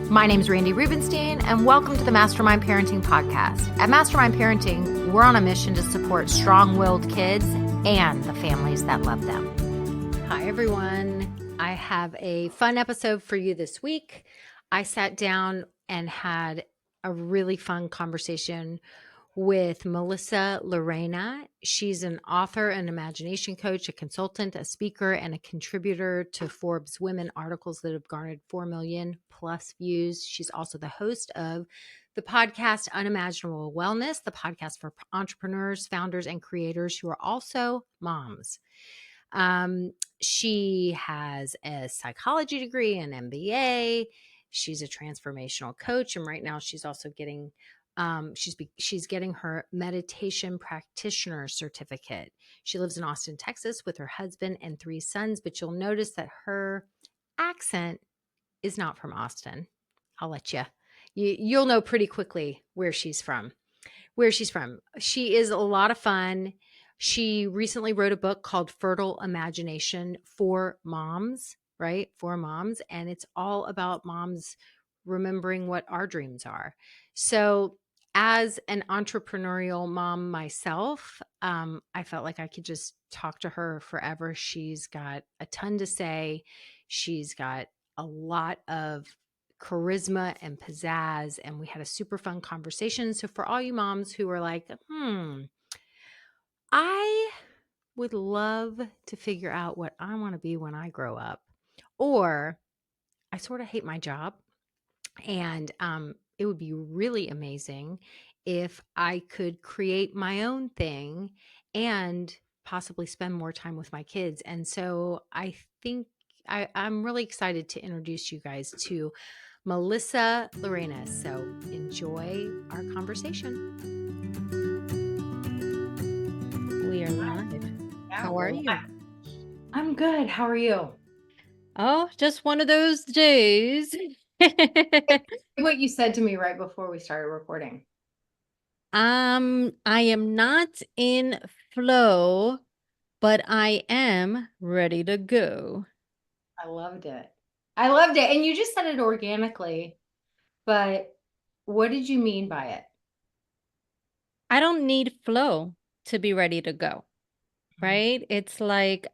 My name is Randy Rubenstein, and welcome to the Mastermind Parenting Podcast. At Mastermind Parenting, we're on a mission to support strong-willed kids and the families that love them. Hi, everyone. I have a fun episode for you this week. I sat down and had a really fun conversation with Melissa Llarena. She's an author, an imagination coach, a consultant, a speaker, and a contributor to Forbes Women articles that have garnered 4 million plus views. She's also the host of the podcast Unimaginable Wellness, the podcast for entrepreneurs, founders, and creators who are also moms. She has a psychology degree, an MBA. She's a transformational coach, and right now she's also getting she's getting her meditation practitioner certificate. She lives in Austin, Texas with her husband and 3 sons, but you'll notice that her accent is not from Austin. I'll let you'll know pretty quickly where she's from. She is a lot of fun. She recently wrote a book called Fertile Imagination for Moms, right? For moms. And it's all about moms remembering what our dreams are. So as an entrepreneurial mom myself, I felt like I could just talk to her forever. She's got a ton to say. She's got a lot of charisma and pizzazz, and we had a super fun conversation. So for all you moms who are like, I would love to figure out what I want to be when I grow up, or I sort of hate my job, and it would be really amazing if I could create my own thing and possibly spend more time with my kids. And so I think I'm really excited to introduce you guys to Melissa Llarena. So enjoy our conversation. We are live. How are you? I'm good. How are you? Oh, just one of those days. What you said to me right before we started recording. I am not in flow, but I am ready to go. I loved it. I loved it. And you just said it organically, but what did you mean by it? I don't need flow to be ready to go, right? It's like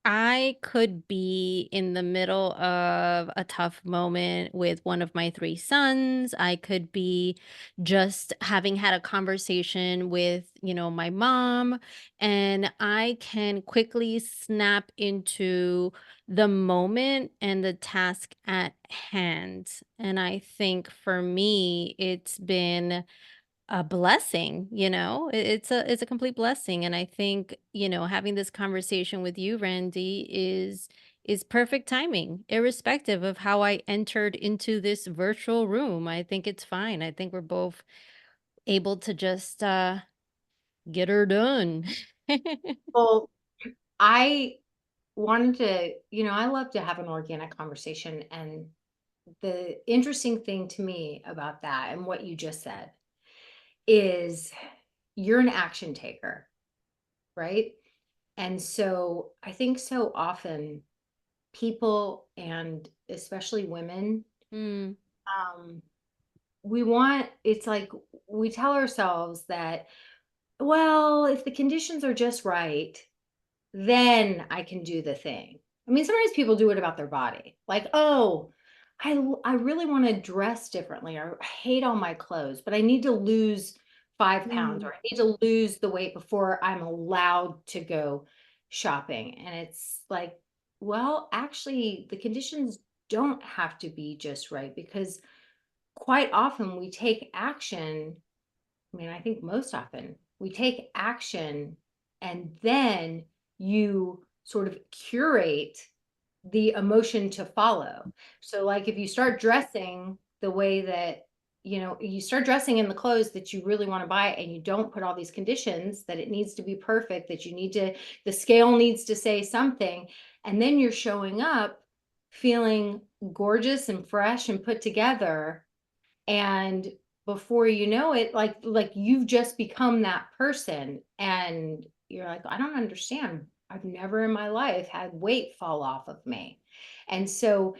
I could be in the middle of a tough moment with one of my 3 sons. I could be just having had a conversation with, my mom, and I can quickly snap into the moment and the task at hand. And I think for me, it's been a blessing. It's a complete blessing, and I think, having this conversation with you, Randy, is perfect timing, irrespective of how I entered into this virtual room. I think it's fine. I think we're both able to just get her done. Well, I wanted to, I love to have an organic conversation. And the interesting thing to me about that and what you just said is you're an action taker, right? And so I think so often people, and especially women, Mm, um, it's like we tell ourselves that, well, if the conditions are just right, then I can do the thing. I mean, sometimes people do it about their body. Like, oh, I really want to dress differently, or I hate all my clothes, but I need to lose 5 pounds, mm, or I need to lose the weight before I'm allowed to go shopping. And it's like, well, actually, the conditions don't have to be just right, because quite often we take action. I mean, I think most often we take action, and then you sort of curate the emotion to follow. So, like, if you start dressing the way that, you start dressing in the clothes that you really want to buy, and you don't put all these conditions that it needs to be perfect, that the scale needs to say something, and then you're showing up feeling gorgeous and fresh and put together, and before you know it, like you've just become that person, and you're like, I don't understand, I've never in my life had weight fall off of me. And so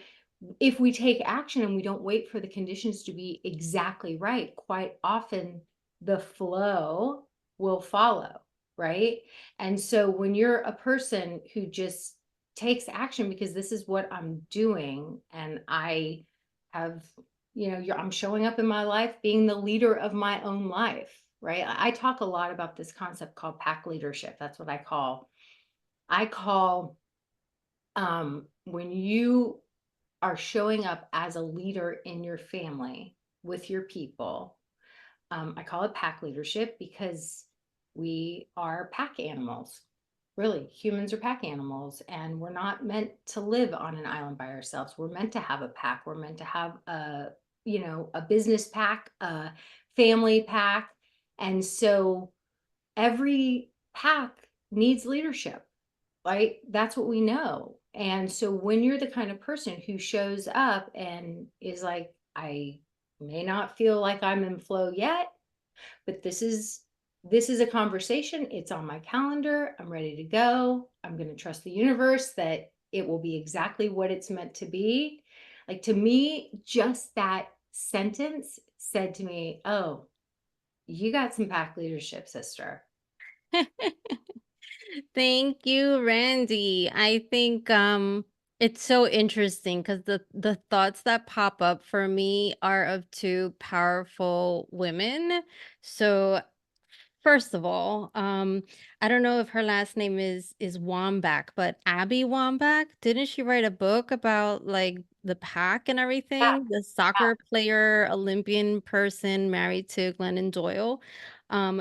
if we take action and we don't wait for the conditions to be exactly right, quite often the flow will follow, right? And so when you're a person who just takes action because this is what I'm doing and I have, I'm showing up in my life being the leader of my own life, right? I talk a lot about this concept called pack leadership. That's what I call when you are showing up as a leader in your family with your people. I call it pack leadership because we are pack animals. Really, humans are pack animals, and we're not meant to live on an island by ourselves. We're meant to have a pack. We're meant to have a business pack, a family pack. And so every pack needs leadership, right? That's what we know. And so when you're the kind of person who shows up and is like, I may not feel like I'm in flow yet, but this is a conversation. It's on my calendar. I'm ready to go. I'm going to trust the universe that it will be exactly what it's meant to be. Like, to me, just that sentence said to me, "Oh, you got some pack leadership, sister." Thank you, Randy. I think it's so interesting because the thoughts that pop up for me are of two powerful women. So first of all, I don't know if her last name is Wambach, but Abby Wambach, didn't she write a book about like the pack and Yeah, everything? The soccer player, Olympian person married to Glennon Doyle.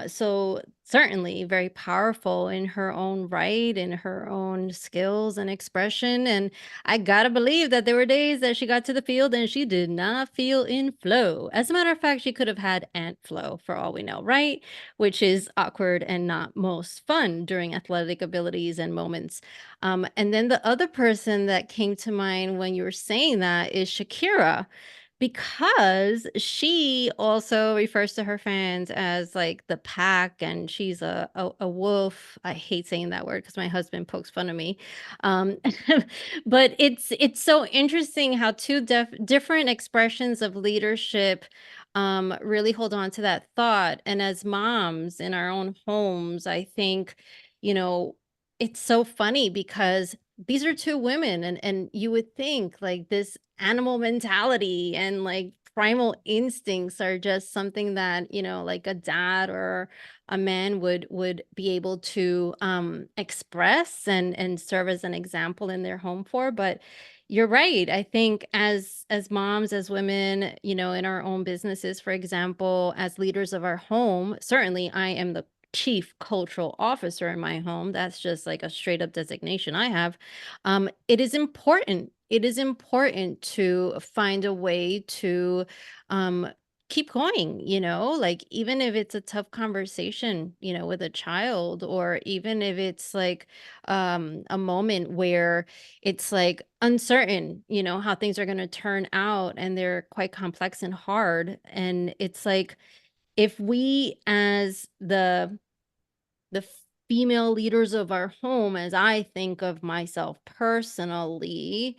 So certainly very powerful in her own right, in her own skills and expression. And I gotta believe that there were days that she got to the field and she did not feel in flow. As a matter of fact, she could have had ant flow for all we know, right? Which is awkward and not most fun during athletic abilities and moments. And then the other person that came to mind when you were saying that is Shakira, because she also refers to her fans as like the pack, and she's a wolf. I hate saying that word because my husband pokes fun of me. Um, but it's so interesting how two different expressions of leadership really hold on to that thought. And as moms in our own homes, I think, you know, it's so funny because these are two women, and you would think like this animal mentality and like primal instincts are just something that, like a dad or a man would be able to express and serve as an example in their home for. But you're right. I think as moms, as women, in our own businesses, for example, as leaders of our home, certainly I am the chief cultural officer in my home. That's just like a straight up designation I have. It is important. It is important to find a way to um keep going, like even if it's a tough conversation, with a child, or even if it's like a moment where it's like uncertain, how things are going to turn out, and they're quite complex and hard. And it's like if we, as the female leaders of our home, as I think of myself personally,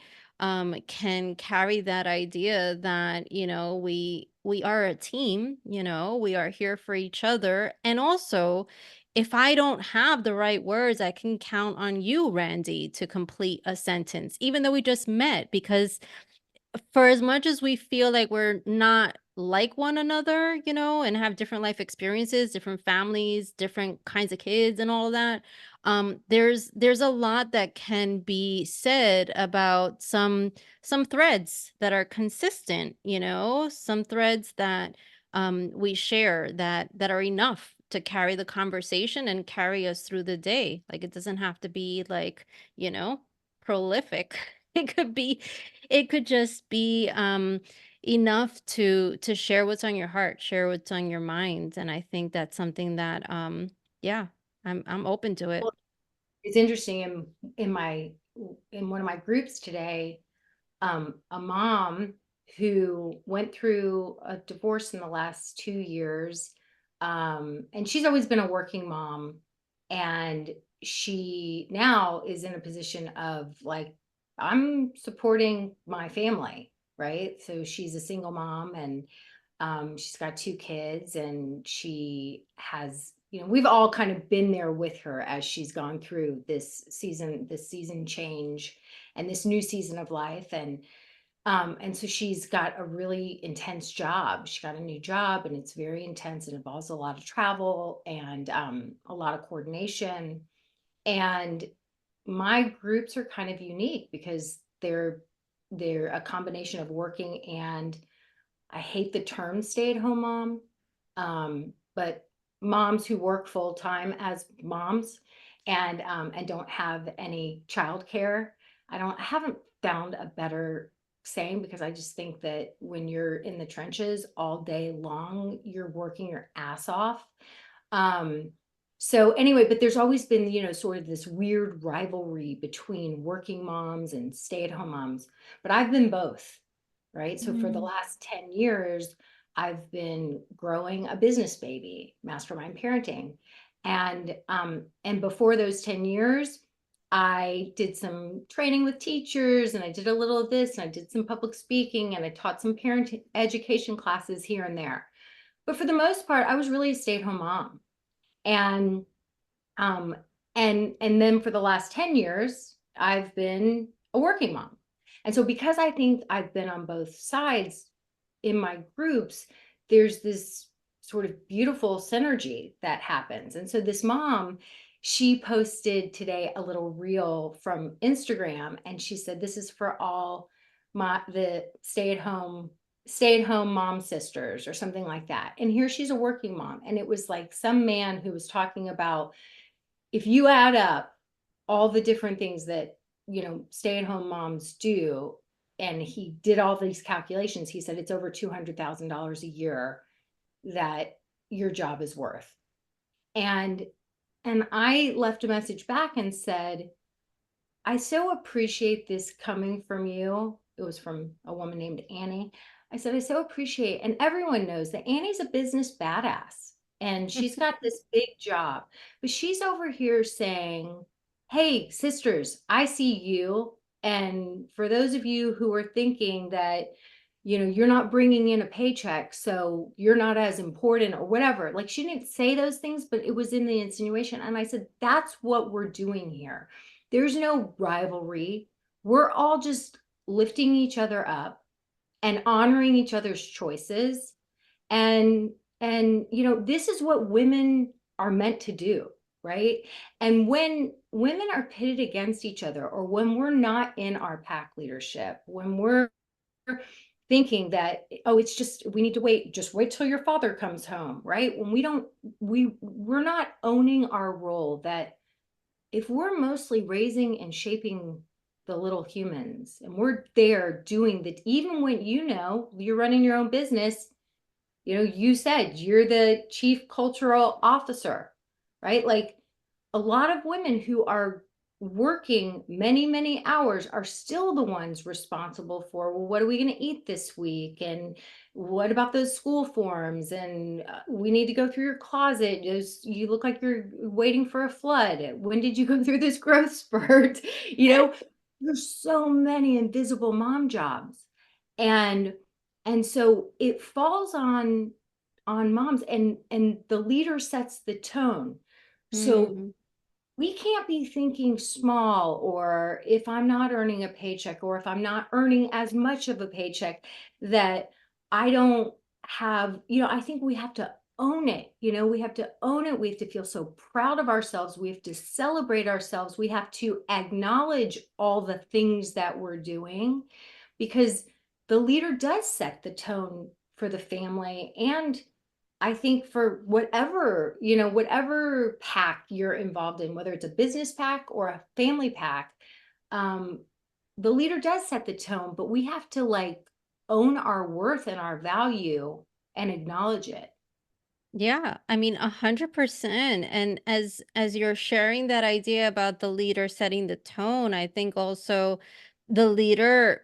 can carry that idea that, we are a team, we are here for each other. And also, if I don't have the right words, I can count on you, Randy, to complete a sentence, even though we just met, because for as much as we feel like we're not like one another, and have different life experiences, different families, different kinds of kids and all of that, there's a lot that can be said about some threads that are consistent, some threads that we share that are enough to carry the conversation and carry us through the day. Like it doesn't have to be like, you know, prolific. It could be it could just be, enough to share what's on your heart, share what's on your mind, and I think that's something that, yeah, I'm open to it. Well, it's interesting in one of my groups today, a mom who went through a divorce in the last 2 years. And she's always been a working mom. And she now is in a position of like I'm supporting my family, right? So she's a single mom, and she's got two kids, and she has, we've all kind of been there with her as she's gone through this season change and this new season of life. And so she's got a really intense job. She got a new job, and it's very intense. It involves a lot of travel and a lot of coordination. And my groups are kind of unique because they're a combination of working and, I hate the term stay-at-home mom, but moms who work full-time as moms and don't have any childcare. I haven't found a better saying, because I just think that when you're in the trenches all day long, you're working your ass off. Um, so anyway, but there's always been, sort of this weird rivalry between working moms and stay-at-home moms, but I've been both. Right. So for the Mm. last 10 years, I've been growing a business baby, mastermind parenting. And before those 10 years, I did some training with teachers, and I did a little of this, and I did some public speaking, and I taught some parent education classes here and there. But for the most part, I was really a stay-at-home mom. And um, and then for the last 10 years, I've been a working mom. And so because I think I've been on both sides in my groups, there's this sort of beautiful synergy that happens. And so this mom, she posted today a little reel from Instagram, and she said, "This is for all the stay-at-home mom sisters," or something like that. And here she's a working mom. And it was like some man who was talking about, if you add up all the different things that, stay-at-home moms do, and he did all these calculations, he said it's over $200,000 a year that your job is worth. And I left a message back and said, "I so appreciate this coming from you." It was from a woman named Annie. I said, "I so appreciate," and everyone knows that Annie's a business badass, and she's got this big job, but she's over here saying, "Hey, sisters, I see you. And for those of you who are thinking that, you're not bringing in a paycheck, so you're not as important," or whatever. Like, she didn't say those things, but it was in the insinuation. And I said, "That's what we're doing here. There's no rivalry. We're all just lifting each other up and honoring each other's choices. And this is what women are meant to do, right? And when women are pitted against each other, or when we're not in our pack leadership, when we're thinking that, oh, it's just, we need to wait, just wait till your father comes home, right? When we don't, we're not owning our role, that if we're mostly raising and shaping the little humans, and we're there doing that, even when, you're running your own business, you said you're the chief cultural officer, right? Like, a lot of women who are working many, many hours are still the ones responsible for, well, what are we going to eat this week? And what about those school forms? And we need to go through your closet. You look like you're waiting for a flood. When did you go through this growth spurt? you know, there's so many invisible mom jobs. And so it falls on moms, and the leader sets the tone. So Mm. we can't be thinking small, or if I'm not earning a paycheck, or if I'm not earning as much of a paycheck, that I don't have, I think we have to own it. We have to own it. We have to feel so proud of ourselves. We have to celebrate ourselves. We have to acknowledge all the things that we're doing, because the leader does set the tone for the family. And I think for whatever pack you're involved in, whether it's a business pack or a family pack, um, the leader does set the tone, but we have to, like, own our worth and our value and acknowledge it. Yeah, I mean 100%. And as you're sharing that idea about the leader setting the tone, I think also the leader,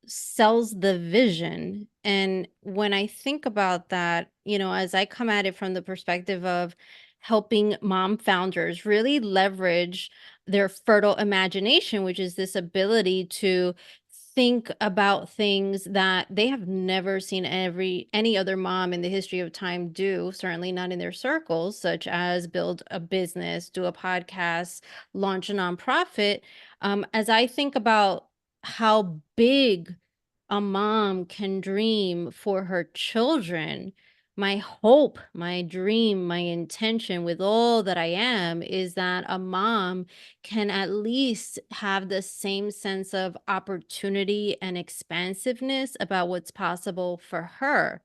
sells the vision. And when I think about that, as I come at it from the perspective of helping mom founders really leverage their fertile imagination, which is this ability to think about things that they have never seen any other mom in the history of time do, certainly not in their circles, such as build a business, do a podcast, launch a nonprofit. As I think about how big a mom can dream for her children, my hope, my dream, my intention with all that I am is that a mom can at least have the same sense of opportunity and expansiveness about what's possible for her.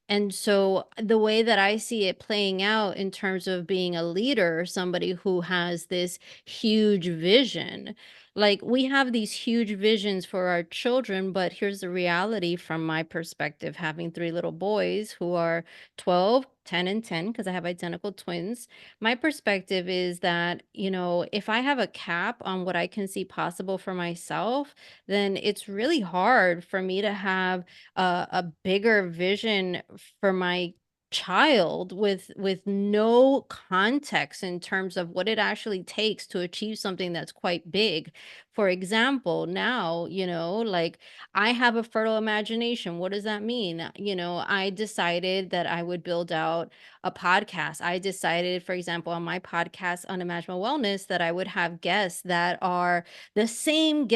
And so the way that I see it playing out in terms of being a leader, somebody who has this huge vision, like we have these huge visions for our children, but here's the reality from my perspective, having three little boys who are 12, 10, and 10, because I have identical twins. My perspective is that, if I have a cap on what I can see possible for myself, then it's really hard for me to have a bigger vision for my child with no context in terms of what it actually takes to achieve something that's quite big. For example, now, like I have a fertile imagination. What does that mean? I decided that I would build out a podcast. I decided, for example, on my podcast, Unimaginable Wellness, that I would have guests that are the same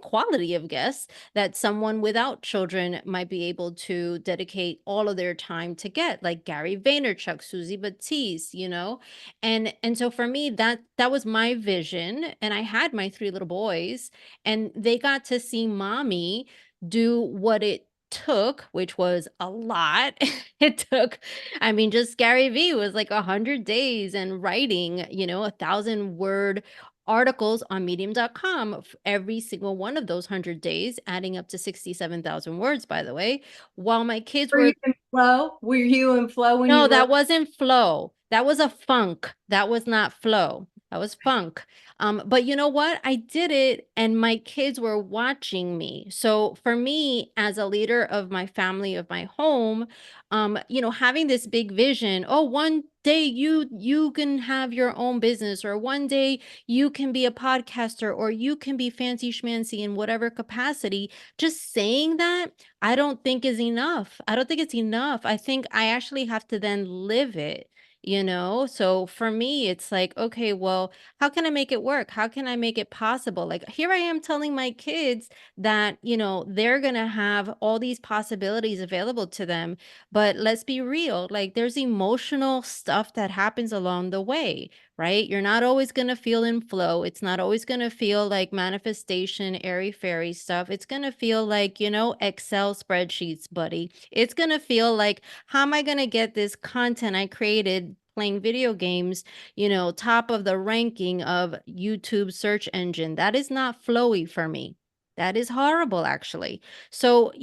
quality of guests that someone without children might be able to dedicate all of their time to get, like Gary Vaynerchuk, Susie Batiste, and so for me, that was my vision, and I had my three little boys, and they got to see mommy do what it took, which was a lot. It took, I mean, just Gary V was like 100 days and writing, 1,000 word articles on medium.com every single one of those 100 days, adding up to 67,000 words, by the way, while my kids Were you were. in flow? Were you in flow when No, you that wrote? wasn't flow. That was a funk. That was not flow. That was funk. But you know what? I did it and my kids were watching me. So for me, as a leader of my family, of my home, having this big vision, oh, one day you can have your own business, or one day you can be a podcaster, or you can be fancy schmancy in whatever capacity. Just saying that I don't think is enough. I don't think it's enough. I think I actually have to then live it, So for me, it's like, okay, well, how can I make it work? How can I make it possible? Like here I am telling my kids that, they're going to have all these possibilities available to them. But let's be real, like there's emotional stuff that happens along the way, right? You're not always going to feel in flow. It's not always going to feel like manifestation, airy fairy stuff. It's going to feel like, Excel spreadsheets, buddy. It's going to feel like, how am I going to get this content I created playing video games, top of the ranking of YouTube search engine? That is not flowy for me. That is horrible, actually. So,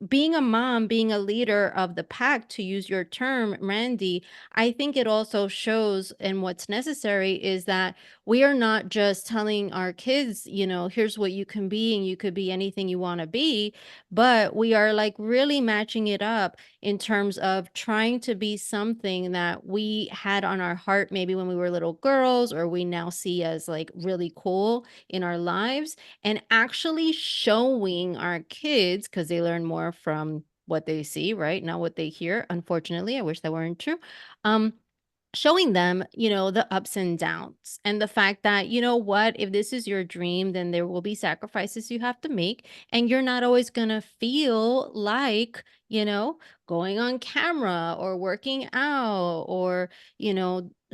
being a mom, being a leader of the pack, to use your term, Randy, I think it also shows, and what's necessary is that we are not just telling our kids, here's what you can be, and you could be anything you want to be, but we are like really matching it up in terms of trying to be something that we had on our heart maybe when we were little girls, or we now see as like really cool in our lives, and actually showing our kids, because they learn more from what they see, right? Not what they hear. Unfortunately, I wish that weren't true. Um, Showing them, the ups and downs, and the fact that, what, if this is your dream, then there will be sacrifices you have to make. And you're not always going to feel like, going on camera or working out or,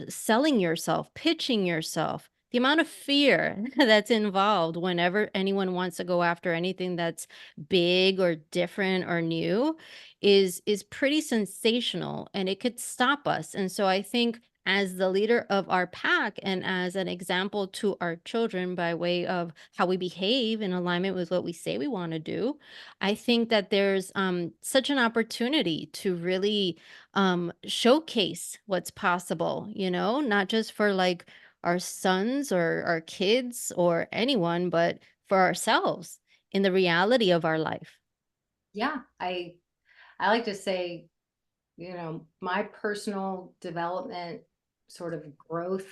selling yourself, pitching yourself. The amount of fear that's involved whenever anyone wants to go after anything that's big or different or new is pretty sensational, and it could stop us. And so I think, as the leader of our pack and as an example to our children by way of how we behave in alignment with what we say we want to do, I think that there's such an opportunity to really showcase what's possible, not just for like our sons or our kids or anyone, but for ourselves in the reality of our life. Yeah, I like to say my personal development sort of growth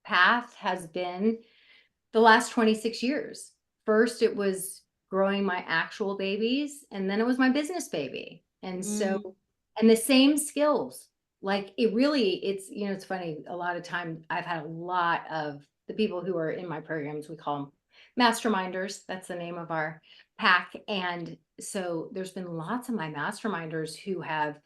path has been the last 26 years. First, it was growing my actual babies, and then it was my business baby. And so, Mm. and the same skills. Like it's funny. A lot of time I've had a lot of the people who are in my programs, we call them masterminders. That's the name of our pack. And so there's been lots of my masterminders who have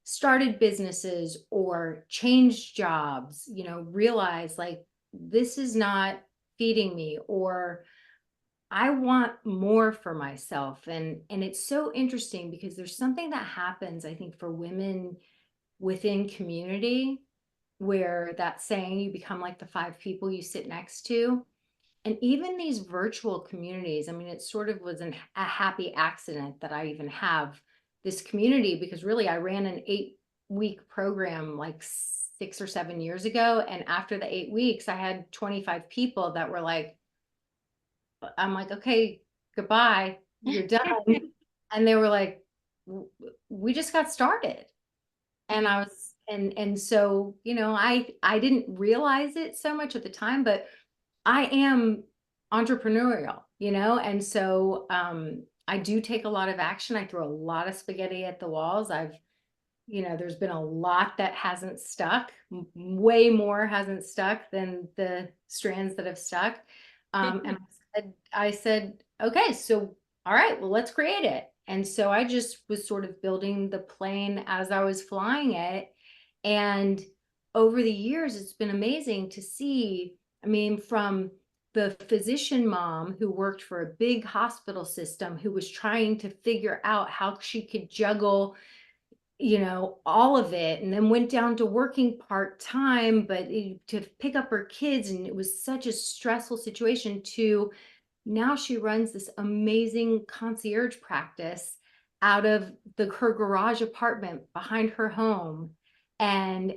started businesses or changed jobs, realize like this is not feeding me, or I want more for myself. And it's so interesting because there's something that happens, I think, for women within community, where that saying, you become like the five people you sit next to. And even these virtual communities, I mean, it sort of was a happy accident that I even have this community, because really I ran an 8-week program like 6 or 7 years ago. And after the 8 weeks, I had 25 people that were like, I'm like, okay, goodbye, you're done. And they were like, we just got started. And I was, and so, I didn't realize it so much at the time, but I am entrepreneurial, and so I do take a lot of action. I throw a lot of spaghetti at the walls. There's been a lot that hasn't stuck. Way more hasn't stuck than the strands that have stuck. And I said, okay, so all right, well, let's create it. And so I just was sort of building the plane as I was flying it. And over the years, it's been amazing to see. I mean, from the physician mom who worked for a big hospital system, who was trying to figure out how she could juggle all of it, and then went down to working part-time, but to pick up her kids, and it was such a stressful situation, to now she runs this amazing concierge practice out of her garage apartment behind her home, and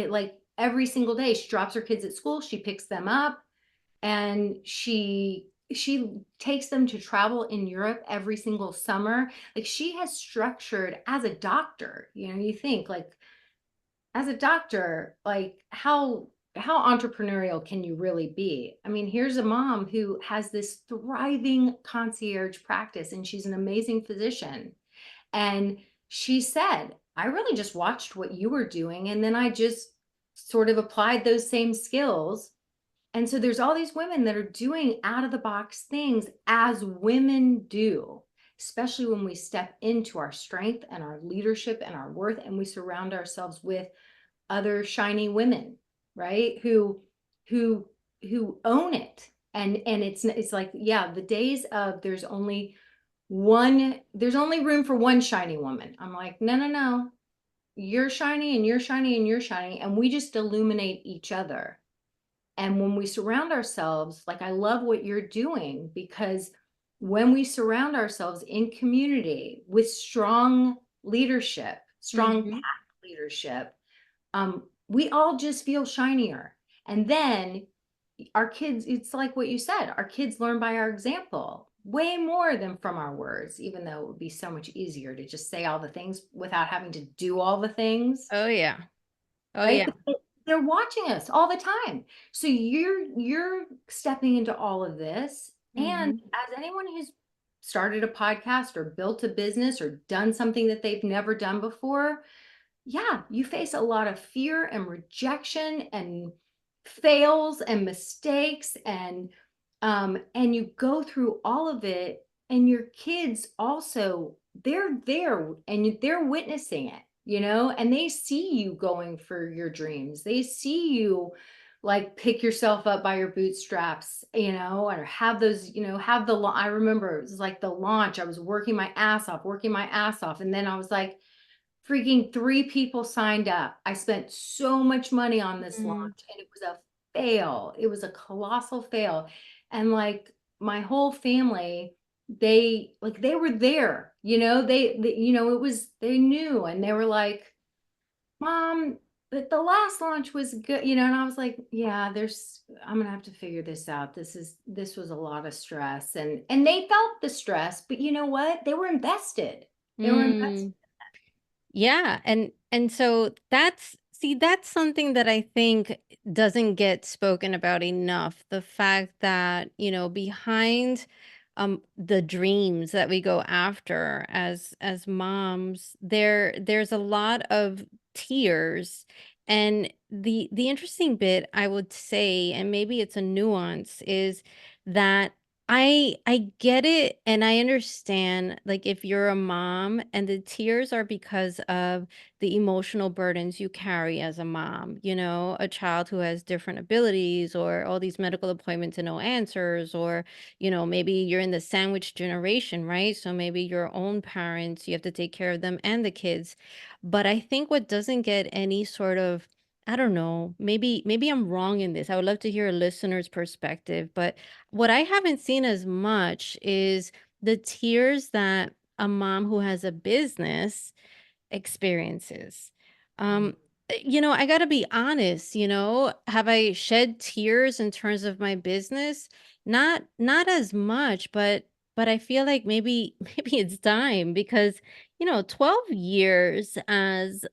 like every single day she drops her kids at school, she picks them up, and she takes them to travel in Europe every single summer. Like, she has structured as a doctor, you think like, as a doctor, like how entrepreneurial can you really be? I mean, here's a mom who has this thriving concierge practice, and she's an amazing physician. And she said, I really just watched what you were doing, and then I just sort of applied those same skills. And so there's all these women that are doing out of the box things, as women do, especially when we step into our strength and our leadership and our worth, and we surround ourselves with other shiny women, right? Who who own it. And it's like, yeah, the days of there's only room for one shiny woman. I'm like, no, no, no. You're shiny, and you're shiny, and you're shiny, and we just illuminate each other. And when we surround ourselves, like, I love what you're doing, because when we surround ourselves in community with strong leadership, strong Mm-hmm. pack leadership, we all just feel shinier. And then our kids, it's like what you said, our kids learn by our example way more than from our words, even though it would be so much easier to just say all the things without having to do all the things, Oh yeah. Oh right? yeah. But they're watching us all the time. So you're stepping into all of this. And Mm-hmm. as anyone who's started a podcast or built a business or done something that they've never done before, yeah, you face a lot of fear and rejection and fails and mistakes, and you go through all of it, and your kids also, they're there and they're witnessing it, and they see you going for your dreams. They see you like pick yourself up by your bootstraps, or have those, I remember it was like the launch. I was working my ass off, and then I was like, freaking 3 people signed up. I spent so much money on this Mm. launch, and it was a fail. It was a colossal fail. And like, my whole family, they were there, it was, they knew, and they were like, Mom, but the last launch was good, and I was like, yeah, I'm gonna have to figure this out. This was a lot of stress, and they felt the stress, but you know what? They were invested. They were invested. Mm. Yeah, and so that's something that I think doesn't get spoken about enough. The fact that, behind the dreams that we go after as moms, there's a lot of tears. And the interesting bit I would say, and maybe it's a nuance, is that I get it and I understand, like, if you're a mom and the tears are because of the emotional burdens you carry as a mom, a child who has different abilities, or all these medical appointments and no answers, or maybe you're in the sandwich generation, right? So maybe your own parents, you have to take care of them and the kids. But I think what doesn't get any sort of, I don't know, maybe I'm wrong in this. I would love to hear a listener's perspective, but what I haven't seen as much is the tears that a mom who has a business experiences. Mm. Um, I gotta be honest, have I shed tears in terms of my business? Not as much, but I feel like maybe maybe it's time, because 12 years as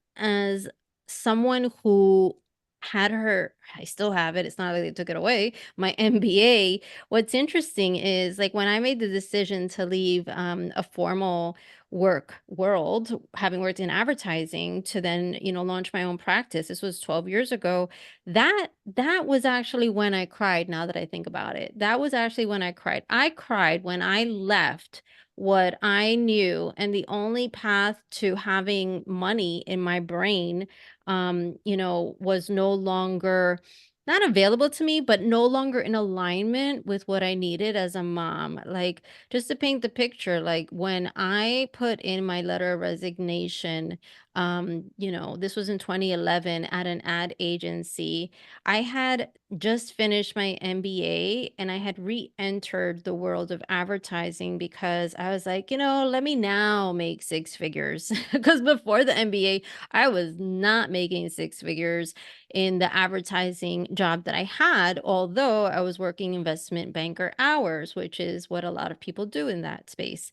someone who had her, I still have it. It's not like they took it away. My MBA. What's interesting is, like, when I made the decision to leave a formal work world, having worked in advertising, to then, launch my own practice. This was 12 years ago. That was actually when I cried, now that I think about it. That was actually when I cried. I cried when I left what I knew, and the only path to having money in my brain was no longer not available to me, but no longer in alignment with what I needed as a mom. Like, just to paint the picture, like, when I put in my letter of resignation, this was in 2011 at an ad agency. I had just finished my MBA and I had re-entered the world of advertising, because I was like, let me now make six figures. Because before the MBA, I was not making six figures in the advertising job that I had, although I was working investment banker hours, which is what a lot of people do in that space.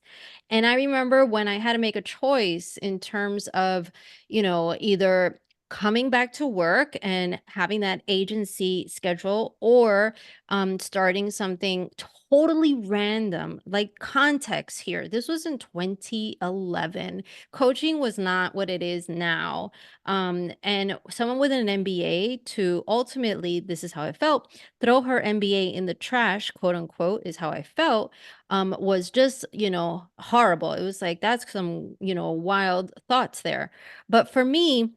And I remember when I had to make a choice in terms of, either coming back to work and having that agency schedule, or starting something totally random. Like, context here, this was in 2011. Coaching was not what it is now. And someone with an MBA to ultimately, this is how I felt, throw her MBA in the trash, quote unquote, is how I felt, was just, horrible. It was like, that's some, wild thoughts there. But for me,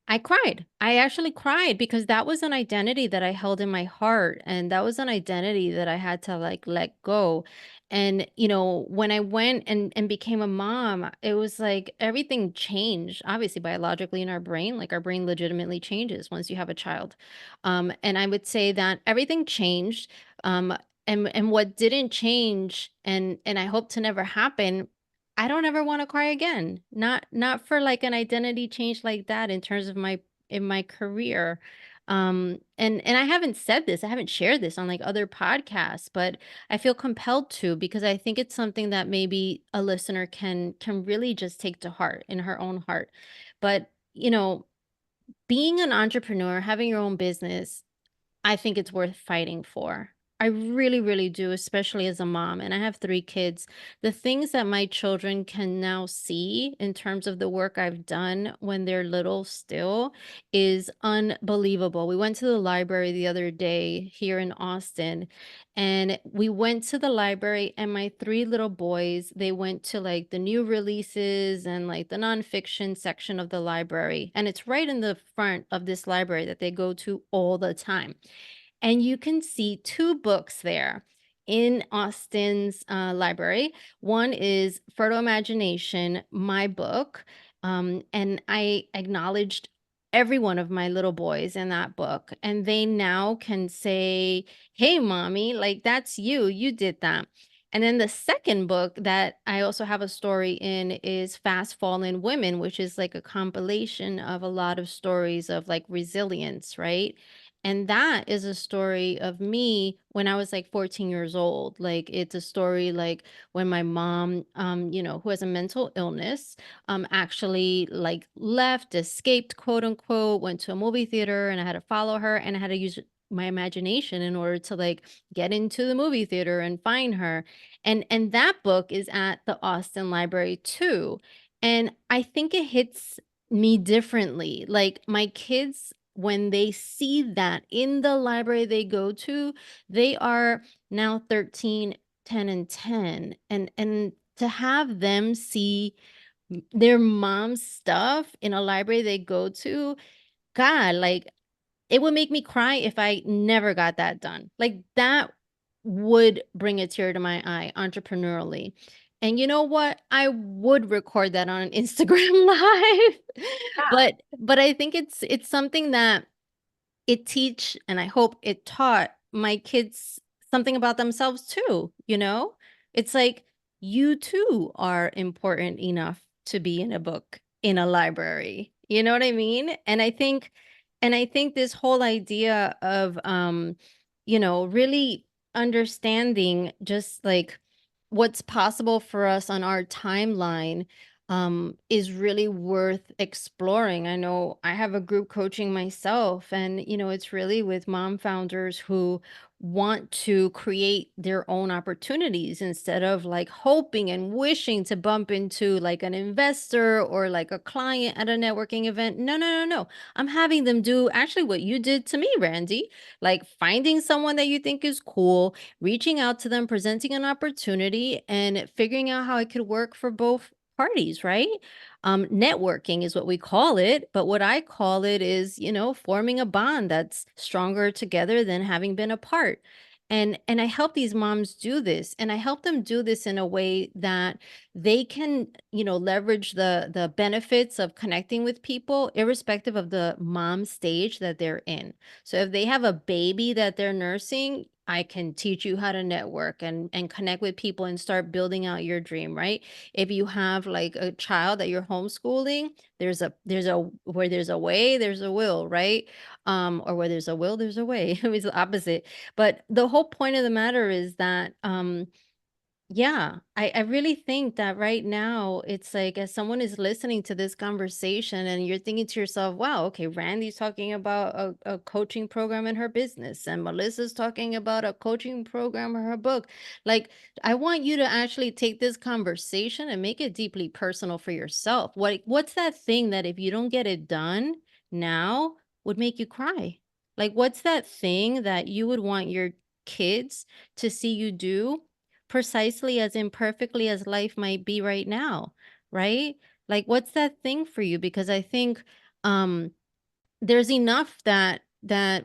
I cried. I actually cried, because that was an identity that I held in my heart, and that was an identity that I had to, like, let go. And when I went and became a mom, it was like everything changed. Obviously, biologically in our brain, like, our brain legitimately changes once you have a child. And I would say that everything changed. Um, and what didn't change, and I hope to never happen, I don't ever wanna cry again. Not for, like, an identity change like that in terms of my career. And I haven't said this, I haven't shared this on, like, other podcasts, but I feel compelled to, because I think it's something that maybe a listener can really just take to heart, in her own heart. But, being an entrepreneur, having your own business, I think it's worth fighting for. I really, really do, especially as a mom. And I have three kids. The things that my children can now see in terms of the work I've done when they're little still is unbelievable. We went to the library the other day here in Austin, and we went to the library, and my three little boys, they went to, like, the new releases and, like, the nonfiction section of the library. And it's right in the front of this library that they go to all the time, and you can see 2 books there in Austin's, library. One is Fertile Imagination, my book, and I acknowledged every one of my little boys in that book, and they now can say, "Hey, mommy, like, that's you, you did that." And then the second book that I also have a story in is Fast Fallen Women, which is like a compilation of a lot of stories of, like, resilience, right? And that is a story of me when I was like 14 years old. Like it's a story like when my mom, who has a mental illness, actually like left, escaped, quote unquote, went to a movie theater, and I had to follow her, and I had to use my imagination in order to like get into the movie theater and find her. And that book is at the Austin Library too. And I think it hits me differently. Like my kids, when they see that in the library they go to, they are now 13, 10, and 10. And to have them see their mom's stuff in a library they go to, God, like it would make me cry if I never got that done. Like that would bring a tear to my eye entrepreneurially. And you know what? I would record that on an Instagram live. But I think it's something that it teach, and I hope it taught my kids something about themselves too, you know? It's like you too are important enough to be in a book in a library. You know what I mean? And I think this whole idea of really understanding just like what's possible for us on our timeline is really worth exploring. I know I have a group coaching myself, and it's really with mom founders who want to create their own opportunities instead of like hoping and wishing to bump into like an investor or like a client at a networking event. No, no, no, no. I'm having them do actually what you did to me, Randy, like finding someone that you think is cool, reaching out to them, presenting an opportunity, and figuring out how it could work for both parties, right? Networking is what we call it, but what I call it is, forming a bond that's stronger together than having been apart. And I help these moms do this, and I help them do this in a way that they can, leverage the benefits of connecting with people irrespective of the mom stage that they're in. So if they have a baby that they're nursing, I can teach you how to network and connect with people and start building out your dream, right? If you have like a child that you're homeschooling, there's a where there's a way, there's a will, right? Or where there's a will, there's a way. It's the opposite. But the whole point of the matter is that yeah, I really think that right now it's like as someone is listening to this conversation and you're thinking to yourself, wow, okay, Randy's talking about a coaching program in her business, and Melissa's talking about a coaching program in her book. Like, I want you to actually take this conversation and make it deeply personal for yourself. What's that thing that if you don't get it done now would make you cry? Like, what's that thing that you would want your kids to see you do? Precisely as imperfectly as life might be right now, right? Like, what's that thing for you? Because I think um there's enough that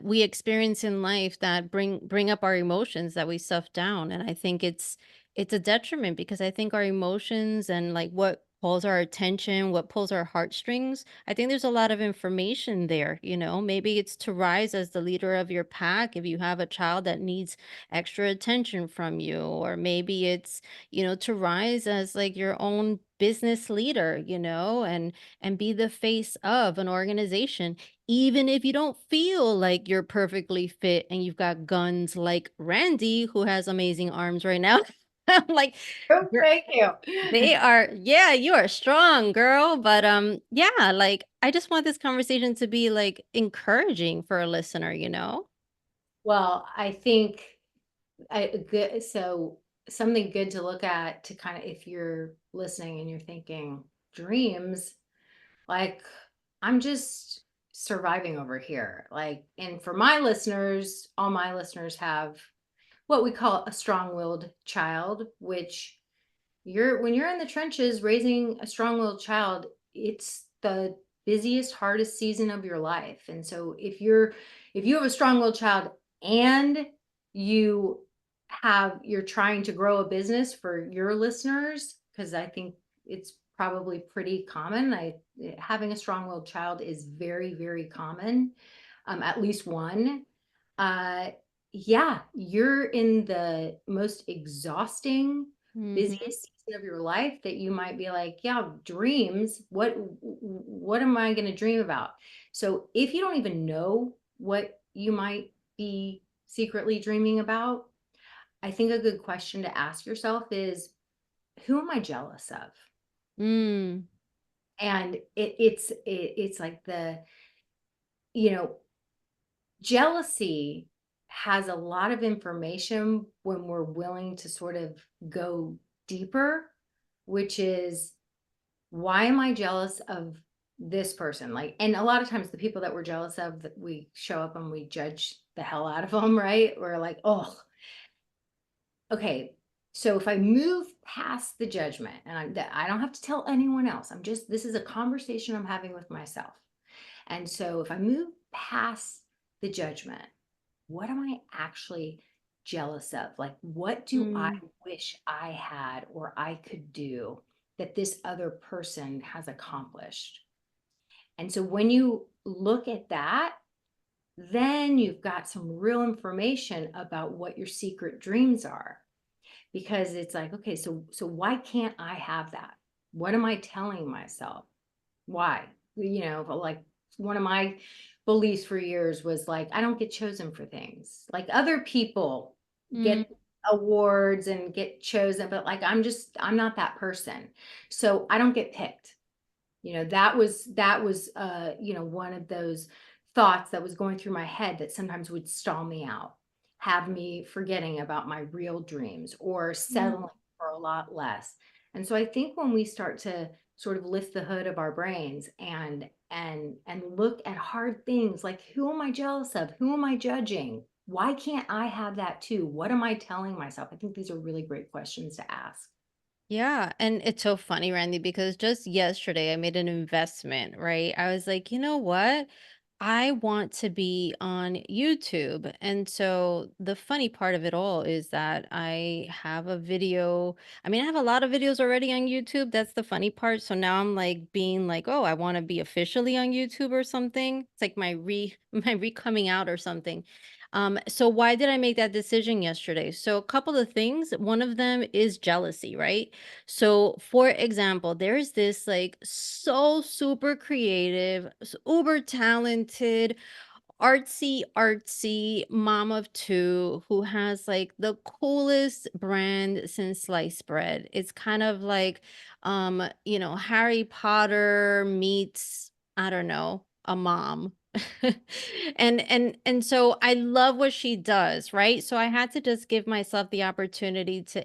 we experience in life that bring up our emotions that we stuff down, and I think it's a detriment because I think our emotions and like what pulls our attention, what pulls our heartstrings, I think there's a lot of information there. Maybe it's to rise as the leader of your pack if you have a child that needs extra attention from you, or maybe it's to rise as like your own business leader, and be the face of an organization, even if you don't feel like you're perfectly fit and you've got guns like Randy, who has amazing arms right now. I'm like, Oh, "Gir- thank you. they are, yeah, you are strong, girl." But yeah, like I just want this conversation to be like encouraging for a listener. Well, I think good. So something good to look at to kind of, if you're listening and you're thinking dreams, like I'm just surviving over here. Like, and for my listeners, all my listeners have what we call a strong-willed child, which when you're in the trenches raising a strong-willed child, it's the busiest, hardest season of your life. And so if you have a strong-willed child and you're trying to grow a business for your listeners, because I think it's probably pretty common. Having a strong-willed child is very, very common, at least one. Uh, yeah, you're in the most exhausting, Hmm. busiest season of your life that you might be like, yeah, dreams, what am I going to dream about? So if you don't even know what you might be secretly dreaming about, I think a good question to ask yourself is, who am I jealous of? Mm, And it's like you know, jealousy has a lot of information when we're willing to sort of go deeper, which is, why am I jealous of this person? Like, and a lot of times the people that we're jealous of, that we show up and we judge the hell out of them, right? We're like, oh, okay. So if I move past the judgment, and I don't have to tell anyone else, this is a conversation I'm having with myself. And so if I move past the judgment, what am I actually jealous of? Like, what do I mm, wish I had or I could do that this other person has accomplished? And so when you look at that, then you've got some real information about what your secret dreams are, because it's like, okay, so why can't I have that? What am I telling myself? Why? Like, one of my beliefs for years was like, I don't get chosen for things. Like, other people mm. get awards and get chosen, but like, I'm not that person. So I don't get picked. That was one of those thoughts that was going through my head that sometimes would stall me out, have me forgetting about my real dreams or Mm. settling for a lot less. And so I think when we start to sort of lift the hood of our brains and look at hard things like, who am I jealous of? Who am I judging? Why can't I have that too? What am I telling myself? I think these are really great questions to ask. Yeah, and it's so funny, Randy, because just yesterday I made an investment, right? I was like, you know what? I want to be on YouTube. And so the funny part of it all is that I have a video. I mean, I have a lot of videos already on YouTube. That's the funny part. So now I'm like being like, oh, I want to be officially on YouTube or something. It's like my my re coming out or something. So why did I make that decision yesterday? So a couple of things. One of them is jealousy, right? So, for example, there's this like so super creative, uber talented, artsy mom of two who has like the coolest brand since sliced bread. It's kind of like, Harry Potter meets, I don't know, a mom. And so I love what she does, right? So I had to just give myself the opportunity to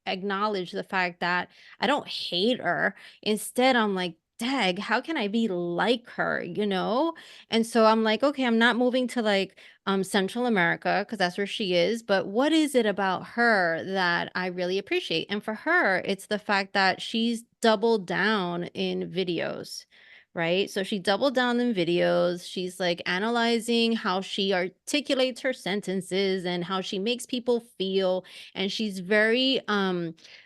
acknowledge the fact that I don't hate her. Instead, I'm like, dag, how can I be like her, you know? And so I'm like, okay, I'm not moving to like Central America because that's where she is, but what is it about her that I really appreciate? And for her, it's the fact that she's doubled down in videos. Right. So she doubled down in videos. She's like analyzing how she articulates her sentences and how she makes people feel. And she's very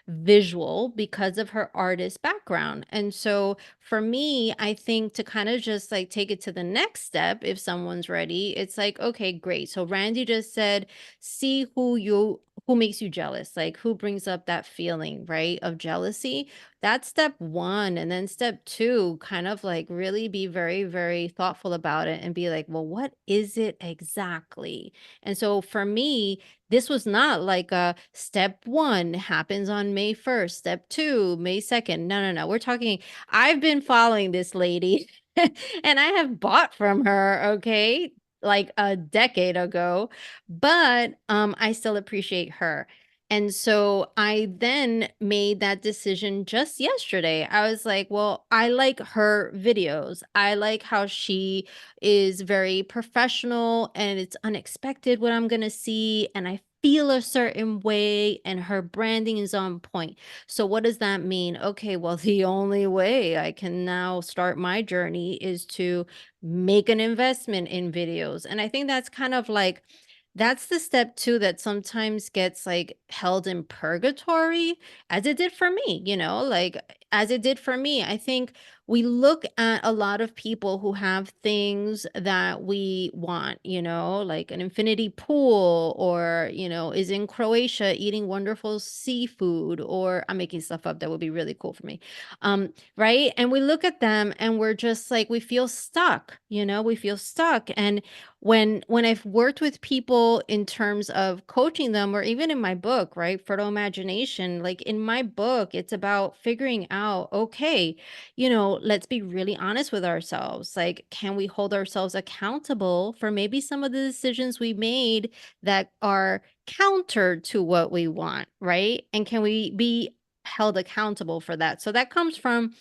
visual because of her artist background. And so for me, I think to kind of just like take it to the next step, if someone's ready, it's like, okay, great. So Randy just said, see who makes you jealous, like who brings up that feeling, right, of jealousy. That's step one. And then step two, kind of like really be very, very thoughtful about it and be like, well, what is it exactly? And so for me, this was not like a step one happens on May 1st, step two, May 2nd. No, no, no. We're talking, I've been following this lady and I have bought from her, okay, like a decade ago, but I still appreciate her. And so I then made that decision just yesterday. I was like, well, I like her videos. I like how she is very professional and it's unexpected what I'm going to see. And I feel a certain way and her branding is on point. So what does that mean? Okay, well, the only way I can now start my journey is to make an investment in videos. And I think that's kind of like that's the step too that sometimes gets like held in purgatory as it did for me, like as it did for me. I think we look at a lot of people who have things that we want, like an infinity pool, or, is in Croatia eating wonderful seafood, or I'm making stuff up that would be really cool for me. Right? And we look at them and we're just like, we feel stuck, we feel stuck. And when I've worked with people in terms of coaching them, or even in my book, right, Fertile Imagination, like in my book, it's about figuring out, okay, let's be really honest with ourselves. Like, can we hold ourselves accountable for maybe some of the decisions we made that are counter to what we want, right? And can we be held accountable for that? So that comes from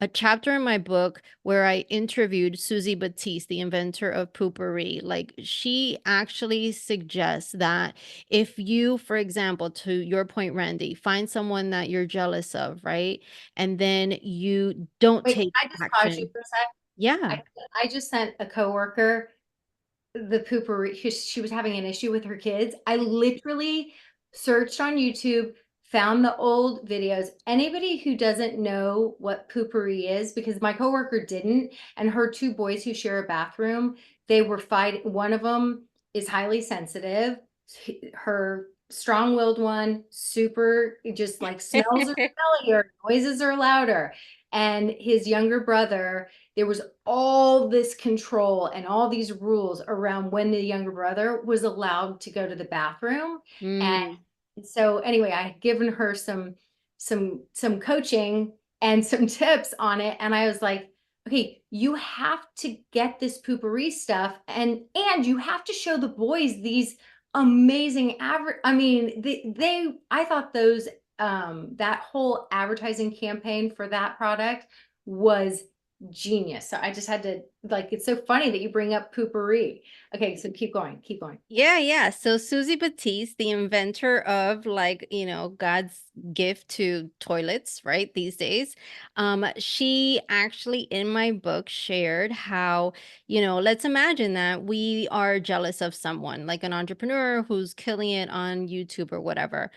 a chapter in my book where I interviewed Susie Batiste, the inventor of poopery. Like, she actually suggests that if you, for example, to your point, Randy, find someone that you're jealous of, right? And then you don't Wait, take can I just pause you action. for a sec? Yeah. I, I just sent a coworker the poopery. She was having an issue with her kids. I literally searched on YouTube, found the old videos. Anybody who doesn't know what poopery is, because my coworker didn't, and her two boys who share a bathroom, they were fighting. One of them is highly sensitive. Her strong-willed one, super, just like smells are smellier, noises are louder. And his younger brother, there was all this control and all these rules around when the younger brother was allowed to go to the bathroom. And Mm. so anyway, I had given her some coaching and some tips on it. And I was like, okay, you have to get this poopery stuff, and you have to show the boys these amazing I mean, they I thought those that whole advertising campaign for that product was genius. So I just had to, like, it's so funny that you bring up poopery. Okay, so keep going, keep going. Yeah, yeah. So Susie Batiste, the inventor of, like, God's gift to toilets, right, these days, she actually in my book shared how, let's imagine that we are jealous of someone, like an entrepreneur who's killing it on YouTube or whatever.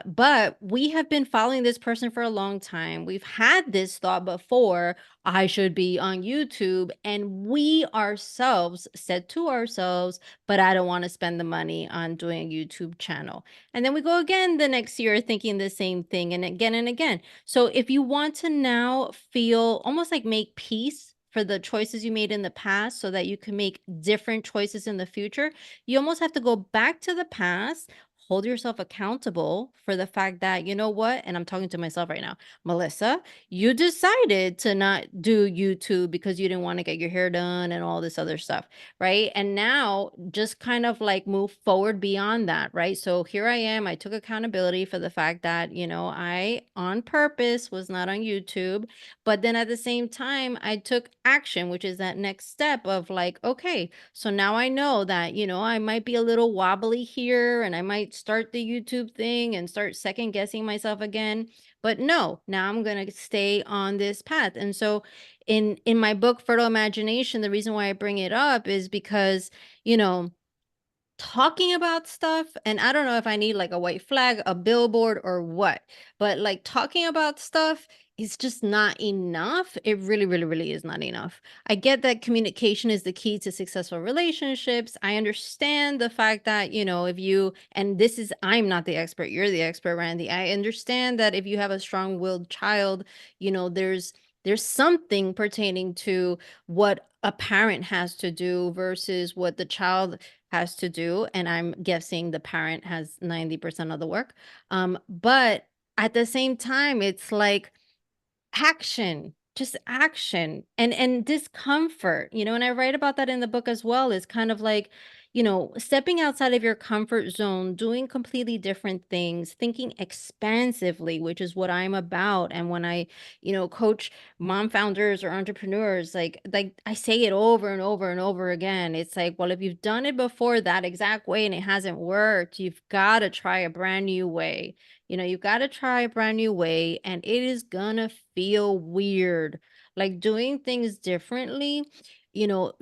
But we have been following this person for a long time. We've had this thought before, I should be on YouTube, and we ourselves said to ourselves, but I don't want to spend the money on doing a YouTube channel. And then we go again the next year thinking the same thing, and again and again. So if you want to now feel almost like make peace for the choices you made in the past so that you can make different choices in the future, you almost have to go back to the past, hold yourself accountable for the fact that, you know what? And I'm talking to myself right now, Melissa, you decided to not do YouTube because you didn't want to get your hair done and all this other stuff, right? And now just kind of like move forward beyond that, right? So here I am. I took accountability for the fact that, I on purpose was not on YouTube. But then at the same time, I took action, which is that next step of like, okay, so now I know that, I might be a little wobbly here and I might start the YouTube thing and start second guessing myself again. But no, now I'm going to stay on this path. And so in my book Fertile Imagination, the reason why I bring it up is because, you know, talking about stuff, and I don't know if I need like a white flag, a billboard, or what, but like talking about stuff is just not enough. It really, really, really is not enough. I get that communication is the key to successful relationships. I understand the fact that, if you, and this is, I'm not the expert, you're the expert, Randy. I understand that if you have a strong-willed child, there's something pertaining to what a parent has to do versus what the child has to do, and I'm guessing the parent has 90% of the work. But at the same time, it's like action, just action and discomfort, and I write about that in the book as well. Is kind of like, stepping outside of your comfort zone, doing completely different things, thinking expansively, which is what I'm about. And when I, coach mom founders or entrepreneurs, like I say it over and over and over again. It's like, well, if you've done it before that exact way and it hasn't worked, you've got to try a brand new way. You've got to try a brand new way, and it is gonna feel weird. Like doing things differently,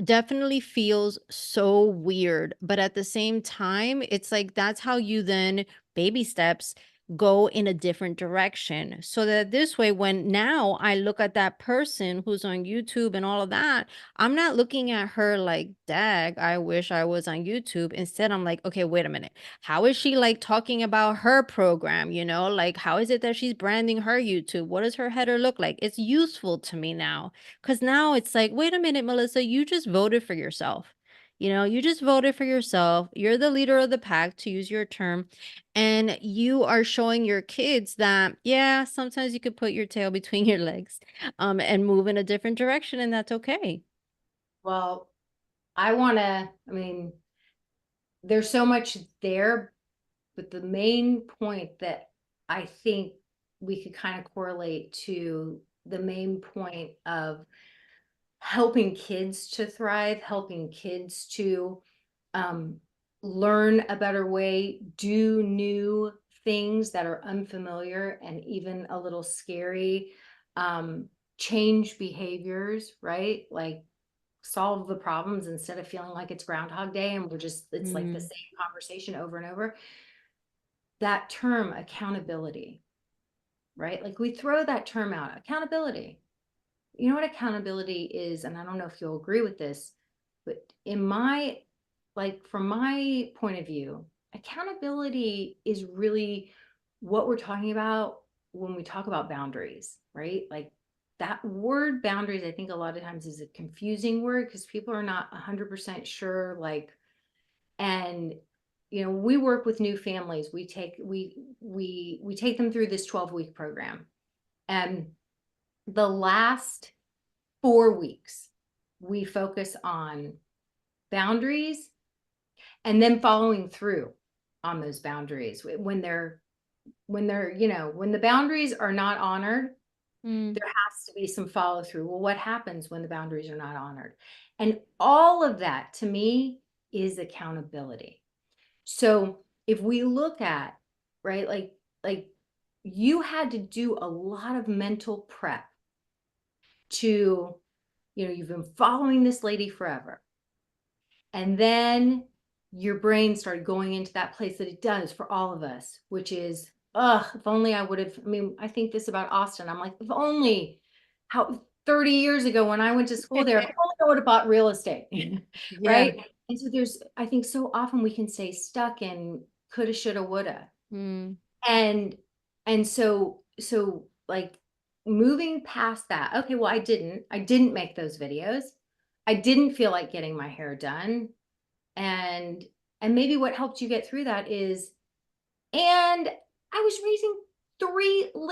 definitely feels so weird. But at the same time, it's like that's how you then baby steps go in a different direction. So that this way, when now I look at that person who's on YouTube and all of that, I'm not looking at her like, dag, I wish I was on YouTube. Instead, I'm like, okay, wait a minute. How is she like talking about her program? You know, like, how is it that she's branding her YouTube? What does her header look like? It's useful to me now. Cause now it's like, wait a minute, Melissa, you just voted for yourself. You know, you just voted for yourself. You're the leader of the pack, to use your term. And you are showing your kids that, yeah, sometimes you could put your tail between your legs, and move in a different direction, and that's okay. Well, I mean, there's so much there, but the main point that I think we could kind of correlate to the main point of helping kids to thrive, helping kids to um, learn a better way, do new things that are unfamiliar and even a little scary, um, change behaviors, right? Like solve the problems instead of feeling like it's Groundhog Day and it's like the Mm, same conversation over and over. That term, accountability, right? Like we throw that term out, accountability. You know what accountability is? And I don't know if you'll agree with this, but from my point of view, accountability is really what we're talking about when we talk about boundaries, right? Like that word boundaries, I think a lot of times is a confusing word because people are not 100% sure, like, and we work with new families. We take them through this 12-week program. And the last 4 weeks, we focus on boundaries and then following through on those boundaries. When the boundaries are not honored, mm, there has to be some follow through. Well, what happens when the boundaries are not honored? And all of that to me is accountability. So if we look at, right, like you had to do a lot of mental prep to, you've been following this lady forever. And then your brain started going into that place that it does for all of us, which is, if only I would have. I mean, I think this about Austin. I'm like, if only how 30 years ago when I went to school there, if only I would have bought real estate, yeah. right? And so I think so often we can stay stuck in coulda, shoulda, woulda. Mm, And like moving past that, okay, well, I didn't make those videos. I didn't feel like getting my hair done. And maybe what helped you get through that is, and I was raising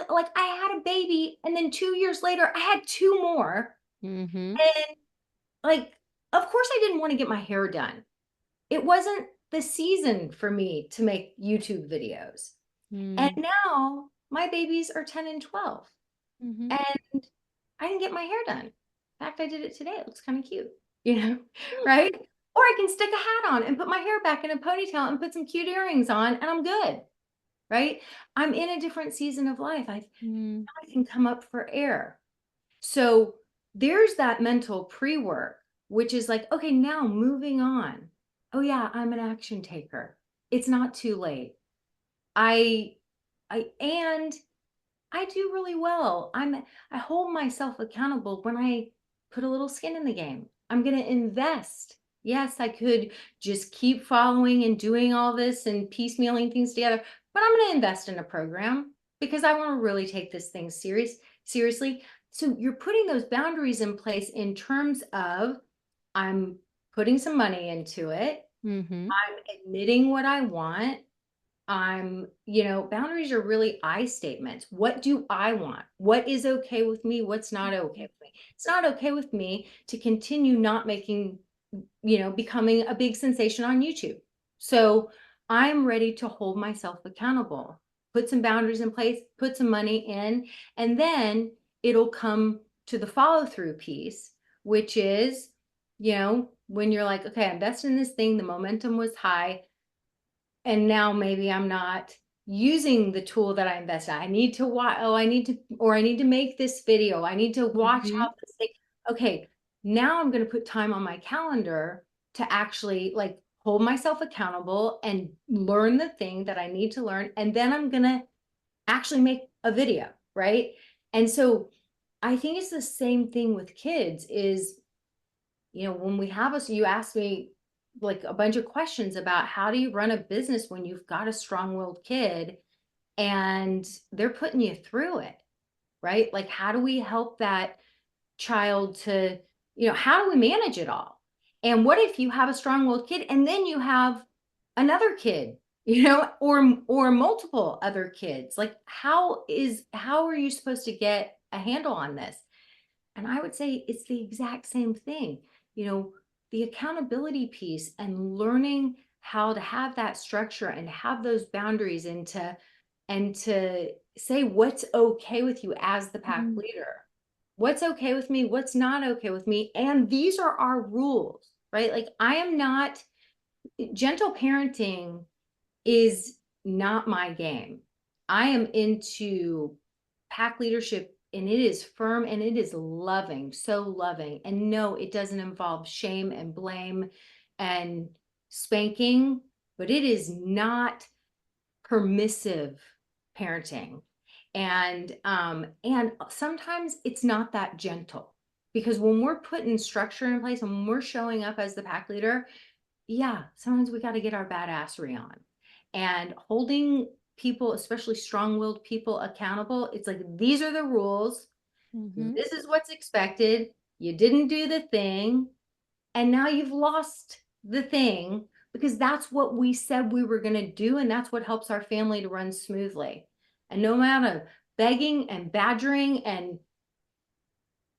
like I had a baby, and then 2 years later, I had two more. mhm, And like, of course, I didn't want to get my hair done. It wasn't the season for me to make YouTube videos. And mm, now my babies are 10 and 12. mhm. And I didn't get my hair done. In fact, I did it today. It looks kind of cute, you know, right? Or I can stick a hat on and put my hair back in a ponytail and put some cute earrings on and I'm good, right? I'm in a different season of life. Mm, I can come up for air. So there's that mental pre-work, which is like, okay, now moving on. Oh yeah, I'm an action taker. It's not too late. I and I do really well. I hold myself accountable when I put a little skin in the game. I'm going to invest. Yes, I could just keep following and doing all this and piecemealing things together, but I'm going to invest in a program because I want to really take this thing seriously. So you're putting those boundaries in place in terms of I'm putting some money into it. mhm, I'm admitting what I want. Boundaries are really I statements. What do I want? What is okay with me? What's not okay with me? It's not okay with me to continue not becoming a big sensation on YouTube. So I'm ready to hold myself accountable, put some boundaries in place, put some money in, and then it'll come to the follow through piece, which is, when you're like, okay, I invested in this thing, the momentum was high and now maybe I'm not using the tool that I invested. I need to watch. Oh, I need to make this video. I need to watch mhm, how this thing. Okay, now I'm going to put time on my calendar to actually hold myself accountable and learn the thing that I need to learn. And then I'm going to actually make a video, right? And so I think it's the same thing with kids is, when we have us, you ask me like a bunch of questions about how do you run a business when you've got a strong-willed kid and they're putting you through it, right? Like, how do we help that child to, how do we manage it all? And what if you have a strong-willed kid and then you have another kid, or multiple other kids? Like, how are you supposed to get a handle on this? And I would say it's the exact same thing. The accountability piece and learning how to have that structure and have those boundaries and to say what's okay with you as the pack Mhm. leader. What's okay with me, what's not okay with me, and these are our rules, right? Like, I am not gentle parenting is not my game. I am into pack leadership, and it is firm and it is loving, so loving. And no, it doesn't involve shame and blame and spanking, but it is not permissive parenting. And sometimes it's not that gentle, because when we're putting structure in place and when we're showing up as the pack leader, yeah, sometimes we got to get our badassery on. And holding people, especially strong-willed people, accountable, it's like, these are the rules. Mhm. This is what's expected. You didn't do the thing, and now you've lost the thing, because that's what we said we were going to do, and that's what helps our family to run smoothly. And no amount of begging and badgering and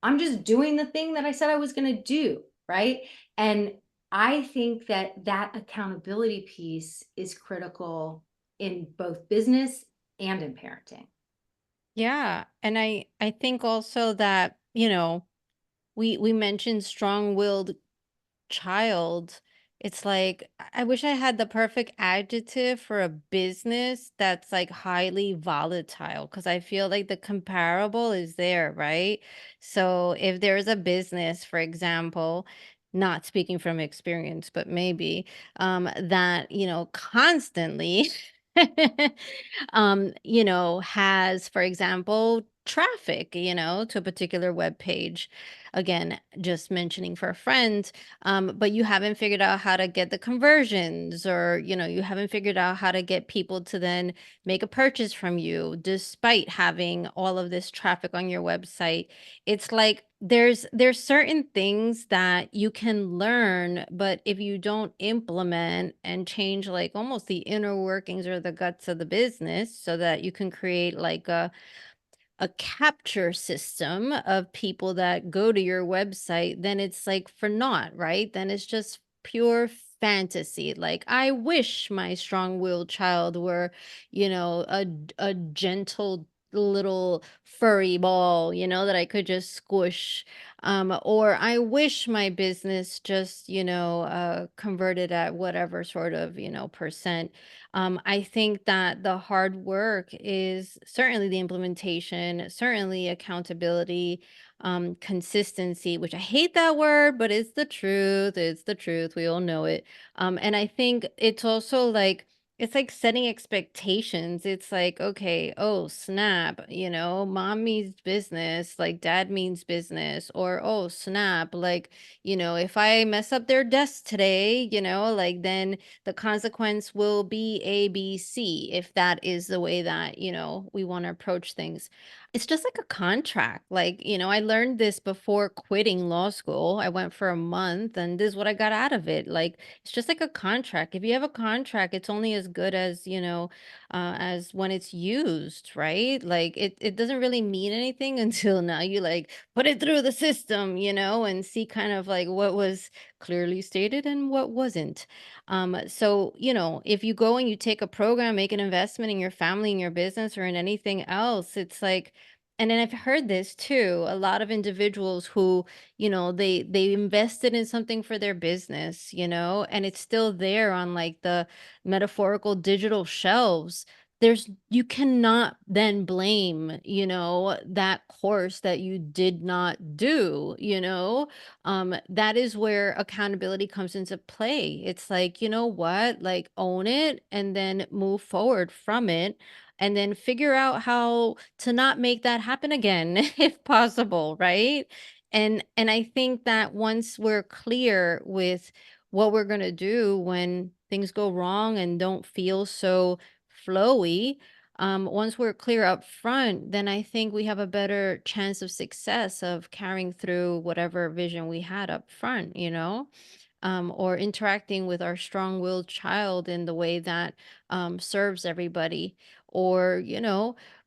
I'm just doing the thing that I said I was going to do, right? And I think that that accountability piece is critical in both business and in parenting. Yeah, and I think also that, we mentioned strong-willed child. It's like I wish I had the perfect adjective for a business that's like highly volatile, because I feel like the comparable is there, right? So if there's a business, for example, not speaking from experience, but maybe that, constantly has, for example, traffic, to a particular web page. Again, just mentioning for a friend, but you haven't figured out how to get the conversions, or you haven't figured out how to get people to then make a purchase from you despite having all of this traffic on your website. It's like there's certain things that you can learn, but if you don't implement and change like almost the inner workings or the guts of the business so that you can create like a capture system of people that go to your website, then it's like for naught, right? Then it's just pure fantasy. Like, I wish my strong-willed child were, a gentle little furry ball, that I could just squish. Or I wish my business just, converted at whatever sort of, percent. I think that the hard work is certainly the implementation, certainly accountability, consistency, which I hate that word, but it's the truth. It's the truth. We all know it. And I think it's like setting expectations. It's like, okay, oh, snap, mom means business, like dad means business, or oh, snap, like, if I mess up their desk today, like then the consequence will be A, B, C, if that is the way that, we want to approach things. It's just like a contract. Like, I learned this before quitting law school. I went for a month and this is what I got out of it. Like, it's just like a contract. If you have a contract, it's only as good as when it's used, right? Like, it doesn't really mean anything until now you like put it through the system, and see kind of like what was clearly stated and what wasn't. So, if you go and you take a program, make an investment in your family, in your business, or in anything else, it's like, and then I've heard this too, a lot of individuals who, they invested in something for their business, and it's still there on like the metaphorical digital shelves. You cannot then blame, that course that you did not do, that is where accountability comes into play. It's like, you know what, like own it and then move forward from it. and then figure out how to not make that happen again if possible, right? And I think that once we're clear with what we're going to do when things go wrong and don't feel so flowy, once we're clear up front, then I think we have a better chance of success of carrying through whatever vision we had up front, or interacting with our strong-willed child in the way that serves everybody, or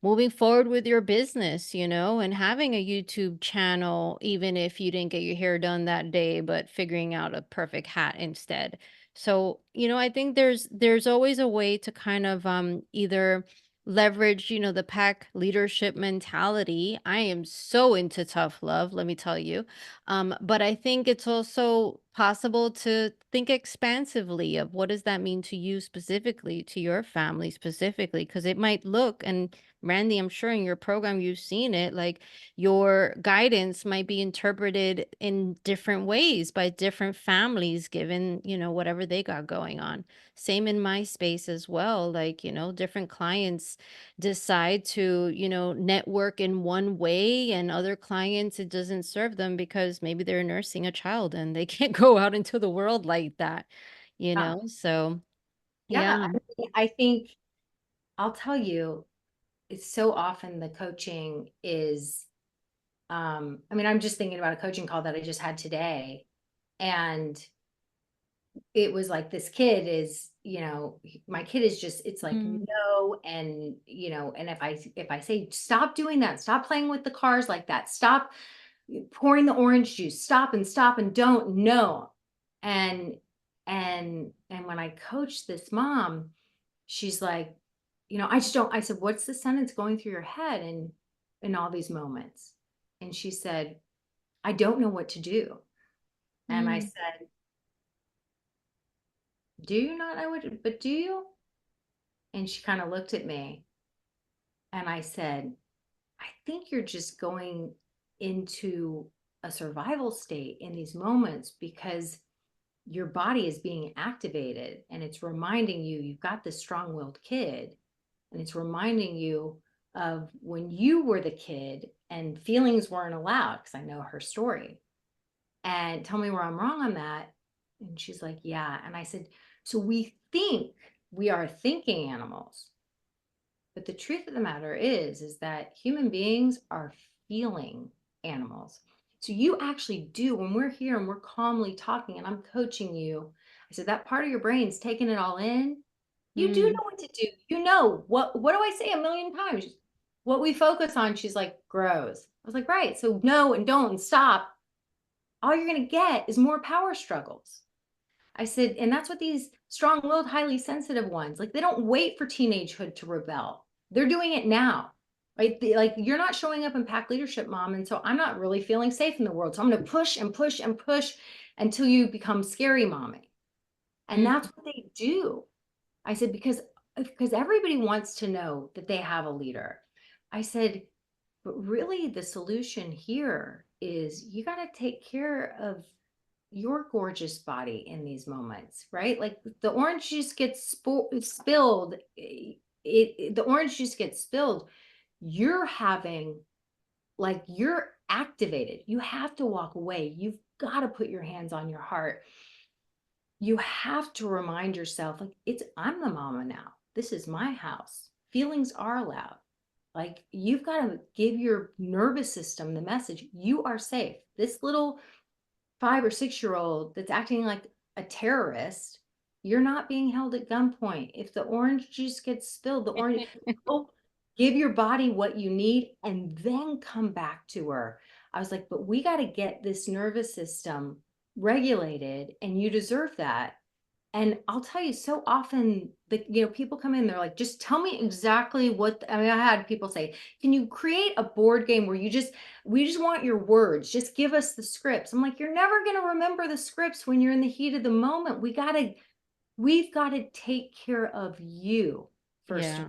moving forward with your business, and having a YouTube channel, even if you didn't get your hair done that day, but figuring out a perfect hat instead. So, I think there's always a way to kind of either leverage, the pack leadership mentality. I am so into tough love, let me tell you. But I think it's also possible to think expansively of what does that mean to you specifically, to your family specifically, because it might look, and Randy, I'm sure in your program you've seen it, like your guidance might be interpreted in different ways by different families, given, whatever they got going on. Same in my space as well. Like, different clients decide to, network in one way, and other clients it doesn't serve them because maybe they're nursing a child and they can't go out into the world like that, Yeah. So yeah. Yeah. I think I'll tell you, it's so often the coaching is, I mean, I'm just thinking about a coaching call that I just had today. And it was like, this kid is, my kid is just, it's like, Mm, no. And, and if I say, stop doing that, stop playing with the cars like that, stop pouring the orange juice, stop and don't, no. And, and when I coached this mom, she's like, I just don't, I said, what's the sentence going through your head in all these moments? And she said, I don't know what to do. And I mm, said, do you not know what, but do you? And she kind of looked at me, and I said, I think you're just going into a survival state in these moments because your body is being activated, and it's reminding you you've got this strong-willed kid, and it's reminding you of when you were the kid and feelings weren't allowed, because I know her story. And tell me where I'm wrong on that. And she's like, yeah. And I said, so we think we are thinking animals, but the truth of the matter is that human beings are feeling animals. So you actually do, when we're here and we're calmly talking and I'm coaching you, I said that part of your brain's taking it all in. You do mm, know what to do. What do I say a million times? What we focus on, she's like, grows. I was like, right. So no and don't and stop. All you're gonna get is more power struggles. I said, and that's what these strong-willed, highly sensitive ones, like they don't wait for teenagehood to rebel. They're doing it now. Right? Like you're not showing up in pack leadership, mom. And so I'm not really feeling safe in the world. So I'm going to push and push and push until you become scary mommy. And mm, that's what they do. I said, because everybody wants to know that they have a leader. I said, but really the solution here is you got to take care of your gorgeous body in these moments, right? Like the orange juice gets spilled, the orange juice gets spilled. You're having, like, you're activated. You have to walk away. You've got to put your hands on your heart. You have to remind yourself, like, I'm the mama now. This is my house. Feelings are allowed. Like, you've got to give your nervous system the message you are safe. This little 5 or 6 year old that's acting like a terrorist, you're not being held at gunpoint. If the orange juice gets spilled, go give your body what you need and then come back to her. I was like, but we got to get this nervous system regulated, and you deserve that. And I'll tell you, so often people come in, they're like, just tell me exactly what, I mean, I had people say, can you create a board game where we just want your words, just give us the scripts. I'm like, you're never going to remember the scripts when you're in the heat of the moment. We've got to take care of you first. yeah.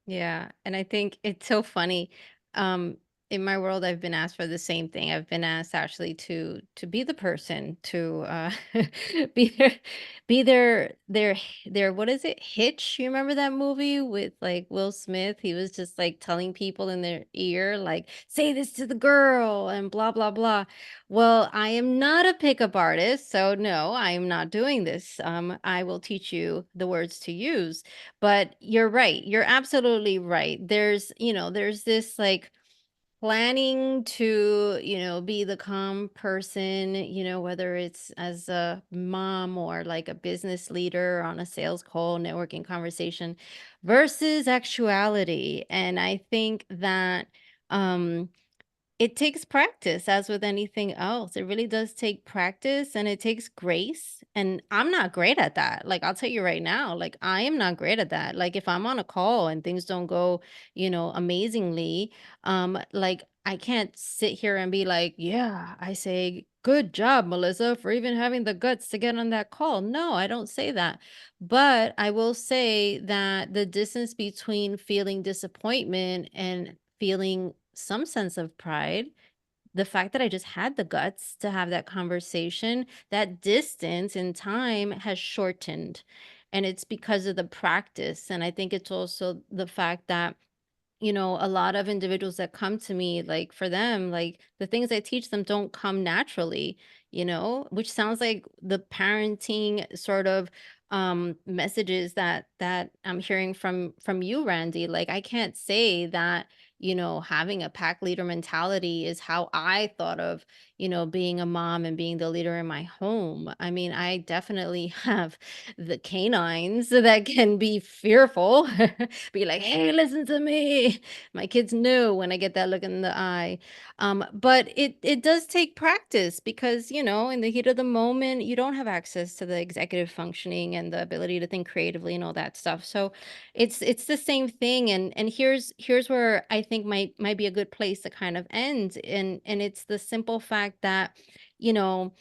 Yeah, and I think it's so funny. Um, in my world, I've been asked for the same thing. I've been asked actually to be the person to be their be their what is it? Hitch. You remember that movie with like Will Smith? He was just like telling people in their ear, like, say this to the girl and blah blah blah. Well, I am not a pickup artist, so no, I am not doing this. I will teach you the words to use. But you're right. You're absolutely right. There's this like planning to, be the calm person, whether it's as a mom or like a business leader on a sales call, networking conversation versus actuality. And I think that um it takes practice, as with anything else. It really does take practice and it takes grace. And I'm not great at that. Like, I'll tell you right now, like, I am not great at that. Like, if I'm on a call and things don't go, amazingly, like, I can't sit here and be like, yeah, I say, good job, Melissa, for even having the guts to get on that call. No, I don't say that. But I will say that the distance between feeling disappointment and feeling some sense of pride, the fact that I just had the guts to have that conversation, that distance in time has shortened. And it's because of the practice. And I think it's also the fact that a lot of individuals that come to me, like for them, like the things I teach them don't come naturally, which sounds like the parenting sort of messages that I'm hearing from you, Randy. Like I can't say that, having a pack leader mentality is how I thought of, being a mom and being the leader in my home. I mean, I definitely have the canines that can be fearful, be like, hey, listen to me. My kids know when I get that look in the eye. But it does take practice because, in the heat of the moment, you don't have access to the executive functioning and the ability to think creatively and all that stuff. So it's the same thing. And here's where I think might be a good place to kind of end. And it's the simple fact that, you know,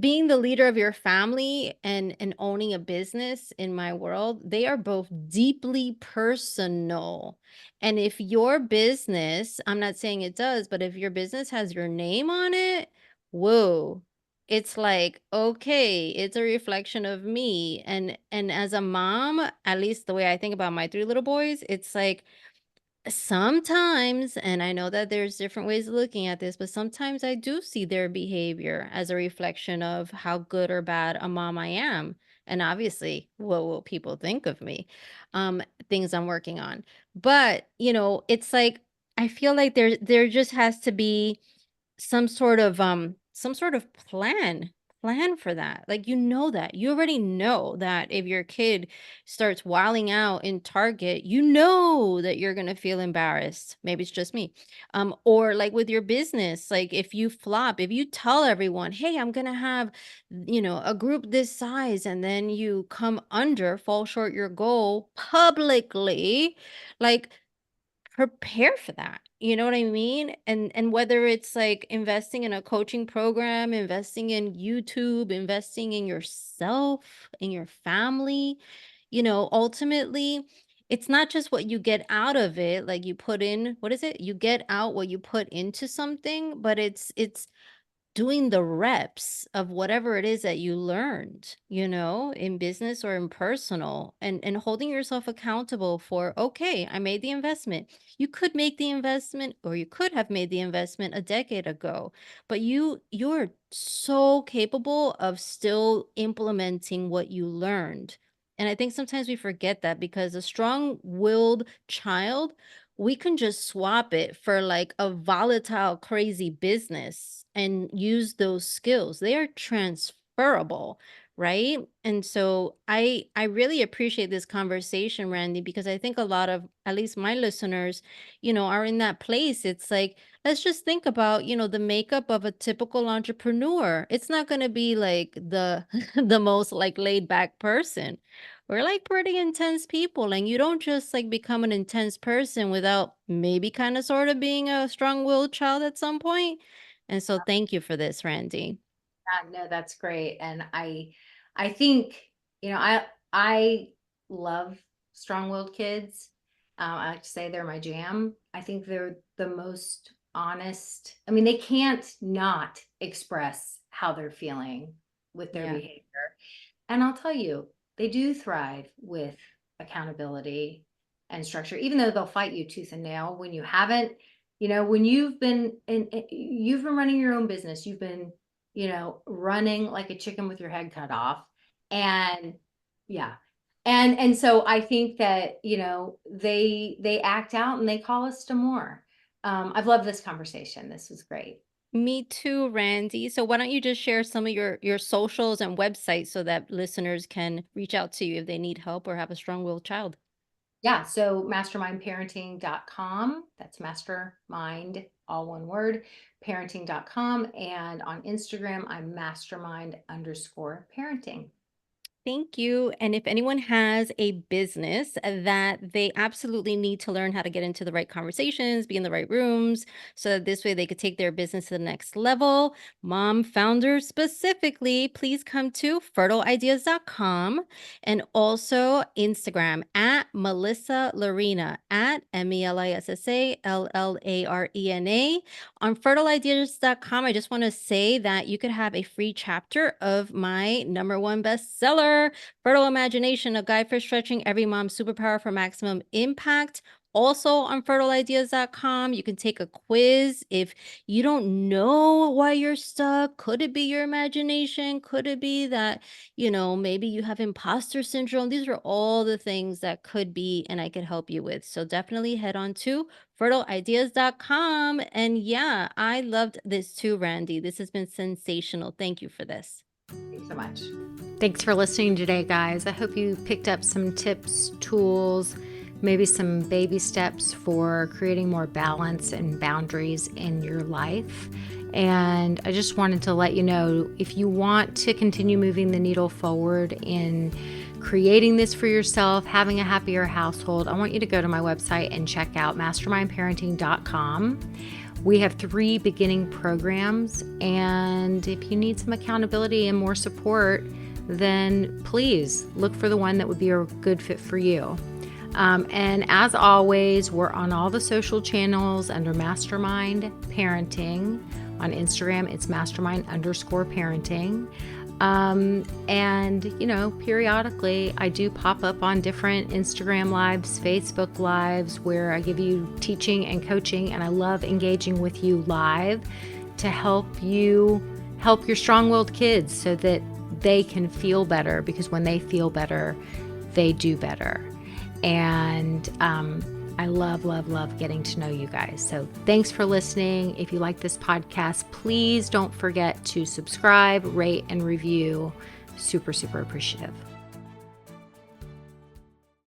being the leader of your family and owning a business in my world, they are both deeply personal. And if your business, I'm not saying it does, but if your business has your name on it, whoa. It's like, okay, it's a reflection of me. And as a mom, at least the way I think about my three little boys, it's like sometimes, and I know that there's different ways of looking at this, but sometimes I do see their behavior as a reflection of how good or bad a mom I am. And obviously, what will people think of me? Things I'm working on. But, it's like I feel like there just has to be some sort of plan for that. Like, that you already know that if your kid starts wilding out in Target, that you're going to feel embarrassed. Maybe it's just me. Or like with your business, like if you flop, if you tell everyone, hey, I'm going to have a group this size, and then you fall short your goal publicly, like, prepare for that. You know what I mean? And whether it's like investing in a coaching program, investing in YouTube, investing in yourself, in your family, ultimately it's not just what you get out of it, like you put in, what is it? You get out what you put into something, but it's doing the reps of whatever it is that you learned, in business or in personal, and holding yourself accountable for, okay, I made the investment. You could make the investment, or you could have made the investment a decade ago, but you're so capable of still implementing what you learned. And I think sometimes we forget that because a strong-willed child, we can just swap it for like a volatile, crazy business and use those skills. They are transferable, right? And so I really appreciate this conversation, Randy, because I think a lot of, at least my listeners, are in that place. It's like, let's just think about, the makeup of a typical entrepreneur. It's not going to be like the the most like laid back person. We're like pretty intense people, and you don't just like become an intense person without maybe kind of sort of being a strong-willed child at some point. And so thank you for this, Randy. No, that's great. And I think, I love strong-willed kids. I like to say they're my jam. I think they're the most honest. I mean, they can't not express how they're feeling with their Yeah. behavior. And I'll tell you, they do thrive with accountability and structure, even though they'll fight you tooth and nail when you haven't, when you've been running your own business, you've been, running like a chicken with your head cut off. And yeah. And so I think that, they act out and they call us to more. I've loved this conversation. This was great. Me too, Randy. So why don't you just share some of your socials and websites so that listeners can reach out to you if they need help or have a strong-willed child? Yeah, so mastermindparenting.com. That's mastermind, all one word, parenting.com. And on Instagram, I'm mastermind_parenting. Thank you. And if anyone has a business that they absolutely need to learn how to get into the right conversations, be in the right rooms, so that this way they could take their business to the next level, mom founders specifically, please come to fertileideas.com and also Instagram at Melissa Llarena at MELISSALLARENA. On fertileideas.com, I just want to say that you could have a free chapter of my #1 bestseller, Fertile Imagination, a guide for stretching every mom's superpower for maximum impact. Also on fertileideas.com, you can take a quiz if you don't know why you're stuck. Could it be your imagination? Could it be that, maybe you have imposter syndrome? These are all the things that could be, and I could help you with. So definitely head on to fertileideas.com. And yeah, I loved this too, Randy. This has been sensational. Thank you for this. Thanks so much. Thanks for listening today, guys. I hope you picked up some tips, tools, maybe some baby steps for creating more balance and boundaries in your life. And I just wanted to let you know, if you want to continue moving the needle forward in creating this for yourself, having a happier household, I want you to go to my website and check out mastermindparenting.com. We have 3 beginning programs, and if you need some accountability and more support, then please look for the one that would be a good fit for you. And as always, we're on all the social channels under Mastermind Parenting. On Instagram, it's mastermind_parenting. And, periodically I do pop up on different Instagram lives, Facebook lives, where I give you teaching and coaching, and I love engaging with you live to help you help your strong-willed kids so that they can feel better, because when they feel better, they do better. And I love, love, love getting to know you guys. So thanks for listening. If you like this podcast, please don't forget to subscribe, rate, and review. Super, super appreciative.